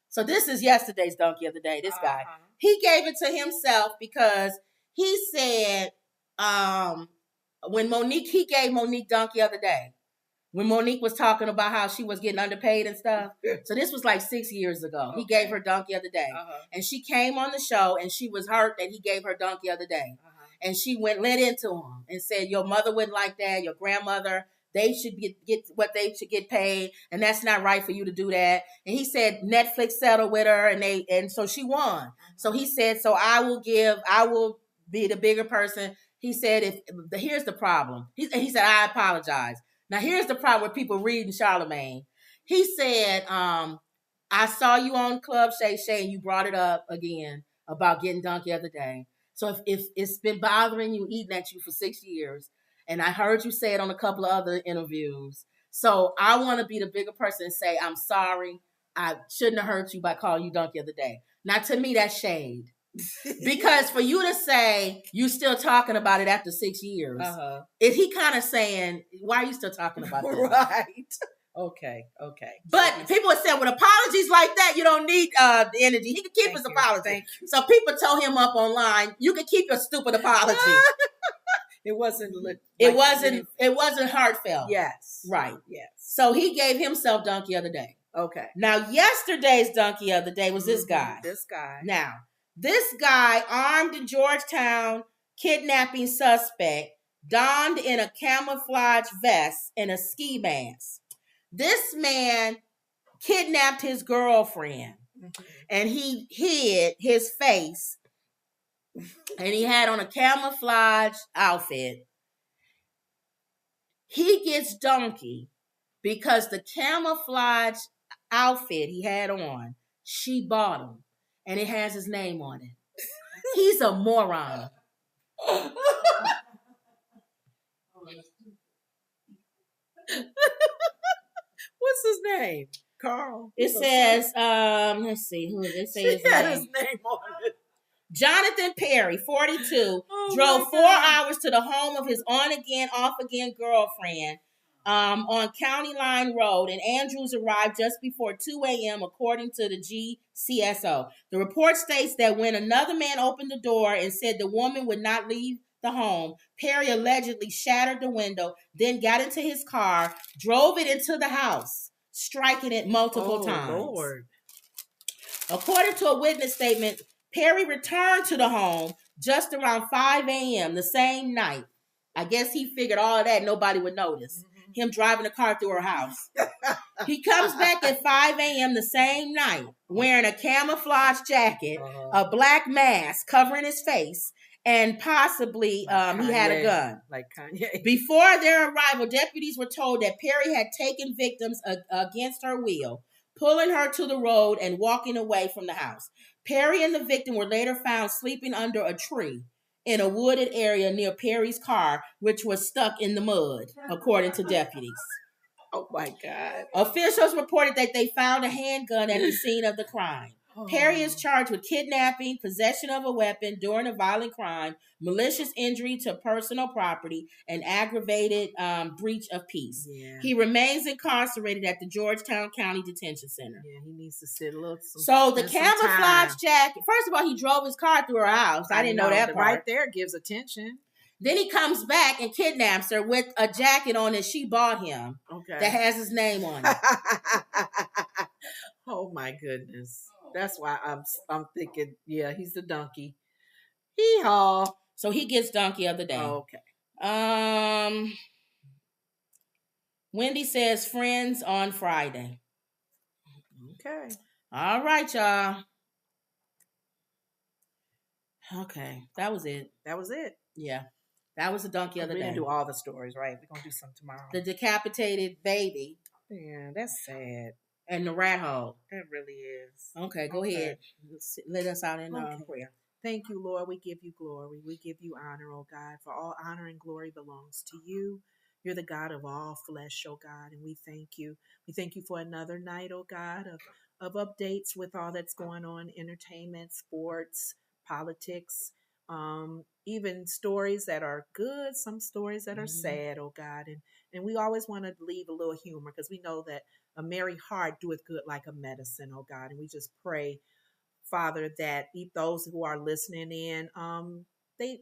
[SPEAKER 1] So this is yesterday's donkey of the day, this guy. He gave it to himself because he said when he gave Monique donkey of the day. When Monique was talking about how she was getting underpaid and stuff. So this was like 6 years ago. Okay. He gave her donkey of the day. And she came on the show and she was hurt that he gave her donkey of the day. And she let into him and said, your mother wouldn't like that. Your grandmother, they should get what they should get paid. And that's not right for you to do that. And he said Netflix settled with her and so she won. So he said, so I will be the bigger person. He said, here's the problem. He said, I apologize. Now, here's the problem with people reading Charlamagne. He said, I saw you on Club Shay Shay and you brought it up again about getting donkey the other day. So if it's been bothering you, eating at you for 6 years, and I heard you say it on a couple of other interviews, so I want to be the bigger person and say, I'm sorry. I shouldn't have hurt you by calling you donkey the other day. Now, to me, that's shade. Because for you to say you still talking about it after 6 years, is he kind of saying, why are you still talking about that?
[SPEAKER 2] Right. Okay.
[SPEAKER 1] But people have said with apologies like that, you don't need the energy. He can keep his apology.
[SPEAKER 2] Thank you.
[SPEAKER 1] So people told him up online, you can keep your stupid apology.
[SPEAKER 2] It wasn't.
[SPEAKER 1] It wasn't heartfelt.
[SPEAKER 2] Yes.
[SPEAKER 1] Right.
[SPEAKER 2] Yes.
[SPEAKER 1] So he gave himself donkey of the day.
[SPEAKER 2] Okay.
[SPEAKER 1] Now, yesterday's donkey of the day was this guy.
[SPEAKER 2] This guy.
[SPEAKER 1] Now, this guy, armed in Georgetown, kidnapping suspect, donned in a camouflage vest and a ski mask. This man kidnapped his girlfriend, and he hid his face, and he had on a camouflage outfit. He gets donkey because the camouflage outfit he had on, she bought him, and it has his name on it. He's a moron.
[SPEAKER 2] What's his name? Carl.
[SPEAKER 1] It says, let's see, who it say his
[SPEAKER 2] had
[SPEAKER 1] name?
[SPEAKER 2] his name on it.
[SPEAKER 1] Jonathan Perry, 42, drove 4 hours to the home of his on-again, off-again girlfriend on County Line Road, and Andrews arrived just before 2 a.m., according to the GCSO. The report states that when another man opened the door and said the woman would not leave the home, Perry allegedly shattered the window, then got into his car, drove it into the house, striking it multiple times.
[SPEAKER 2] Lord.
[SPEAKER 1] According to a witness statement, Perry returned to the home just around 5 a.m. the same night. I guess he figured all of that nobody would notice. Him driving a car through her house. He comes back at 5 a.m. the same night, wearing a camouflage jacket, a black mask covering his face, and possibly he had a gun.
[SPEAKER 2] Like Kanye.
[SPEAKER 1] Before their arrival, deputies were told that Perry had taken victims against her will, pulling her to the road and walking away from the house. Perry and the victim were later found sleeping under a tree in a wooded area near Perry's car, which was stuck in the mud, according to deputies.
[SPEAKER 2] Oh, my God.
[SPEAKER 1] Officials reported that they found a handgun at the scene of the crime. Perry is charged with kidnapping, possession of a weapon during a violent crime, malicious injury to personal property, and aggravated breach of peace.
[SPEAKER 2] Yeah.
[SPEAKER 1] He remains incarcerated at the Georgetown County Detention Center.
[SPEAKER 2] Yeah, he needs to sit a little.
[SPEAKER 1] So the camouflage jacket, first of all, he drove his car through her house. I didn't know that part.
[SPEAKER 2] Right there gives attention.
[SPEAKER 1] Then he comes back and kidnaps her with a jacket on that she bought him that has his name on it.
[SPEAKER 2] Oh, my goodness. That's why I'm thinking, yeah, he's the donkey. Hee-haw.
[SPEAKER 1] So he gets donkey of the day.
[SPEAKER 2] Okay.
[SPEAKER 1] Wendy says friends on Friday.
[SPEAKER 2] Okay.
[SPEAKER 1] All right, y'all. Okay, that was it.
[SPEAKER 2] That was it.
[SPEAKER 1] Yeah, that was the donkey of the day.
[SPEAKER 2] We didn't do all the stories, right? We're going to do some tomorrow.
[SPEAKER 1] The decapitated baby.
[SPEAKER 2] Yeah, that's sad.
[SPEAKER 1] And the rat hole.
[SPEAKER 2] That really is.
[SPEAKER 1] Okay, go ahead. Let us out in prayer.
[SPEAKER 2] Thank you, Lord. We give you glory. We give you honor, oh God, for all honor and glory belongs to you. You're the God of all flesh, oh God, and we thank you. We thank you for another night, oh God, of updates with all that's going on, entertainment, sports, politics, even stories that are good, some stories that are sad, oh God. And we always want to leave a little humor because we know that a merry heart doeth good like a medicine, oh God. And we just pray, Father, that those who are listening in, they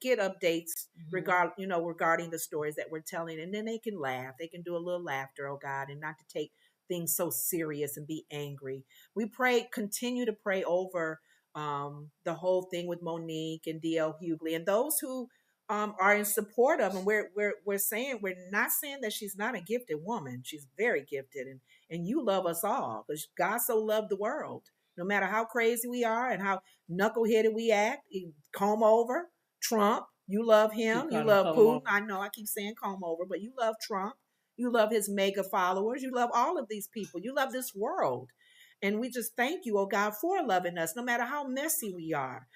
[SPEAKER 2] get updates regarding the stories that we're telling, and then they can laugh. They can do a little laughter, oh God, and not to take things so serious and be angry. We continue to pray over the whole thing with Monique and DL Hughley and those who are in support of, and we're not saying that she's not a gifted woman. She's very gifted, and you love us all because God so loved the world. No matter how crazy we are and how knuckleheaded we act, comb over Trump. You love him. You love Putin. I know I keep saying comb over, but you love Trump. You love his mega followers. You love all of these people. You love this world. And we just thank you, oh God, for loving us, no matter how messy we are.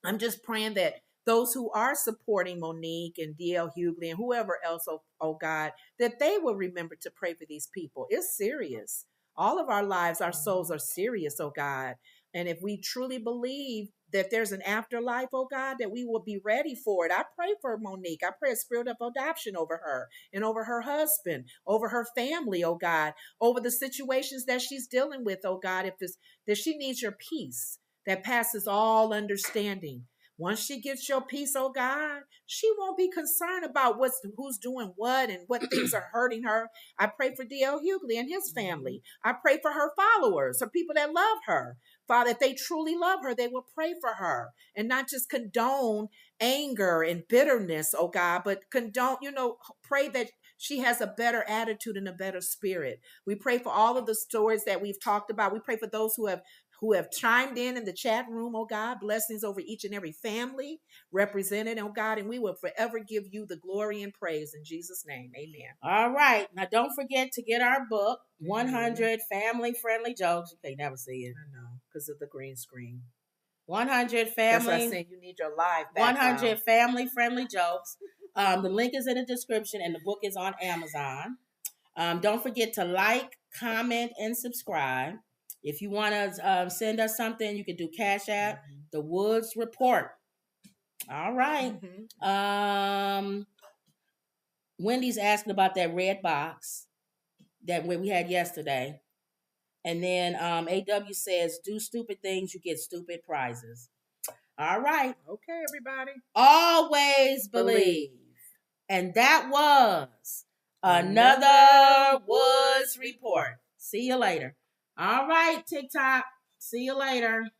[SPEAKER 2] I'm just praying that those who are supporting Monique and DL Hughley and whoever else, oh God, that they will remember to pray for these people. It's serious. All of our lives, our souls are serious, oh God. And if we truly believe that there's an afterlife, oh God, that we will be ready for it. I pray for Monique. I pray a spirit of adoption over her and over her husband, over her family, oh God, over the situations that she's dealing with, oh God, that she needs your peace that passes all understanding. Once she gets your peace, oh God, she won't be concerned about who's doing what and what things are hurting her. I pray for D.L. Hughley and his family. I pray for her followers, or people that love her. Father, if they truly love her, they will pray for her and not just condone anger and bitterness, oh God, but condone, pray that she has a better attitude and a better spirit. We pray for all of the stories that we've talked about. We pray for those who have chimed in the chat room, oh God. Blessings over each and every family represented, oh God, and we will forever give you the glory and praise in Jesus' name. Amen.
[SPEAKER 1] All right. Now, don't forget to get our book, 100 Family-Friendly Jokes. You can't never see it.
[SPEAKER 2] I know, because of the green screen.
[SPEAKER 1] 100
[SPEAKER 2] That's why I
[SPEAKER 1] family.
[SPEAKER 2] said you need your live background.
[SPEAKER 1] 100 family-friendly jokes. The link is in the description, and the book is on Amazon. Don't forget to like, comment, and subscribe. If you want to send us something, you can do Cash App, The Woods Report. All right. Wendy's asking about that red box that we had yesterday. And then AW says, do stupid things, you get stupid prizes. All right.
[SPEAKER 2] Okay, everybody.
[SPEAKER 1] Always believe. And that was another Woods Report. See you later. All right, TikTok. See you later.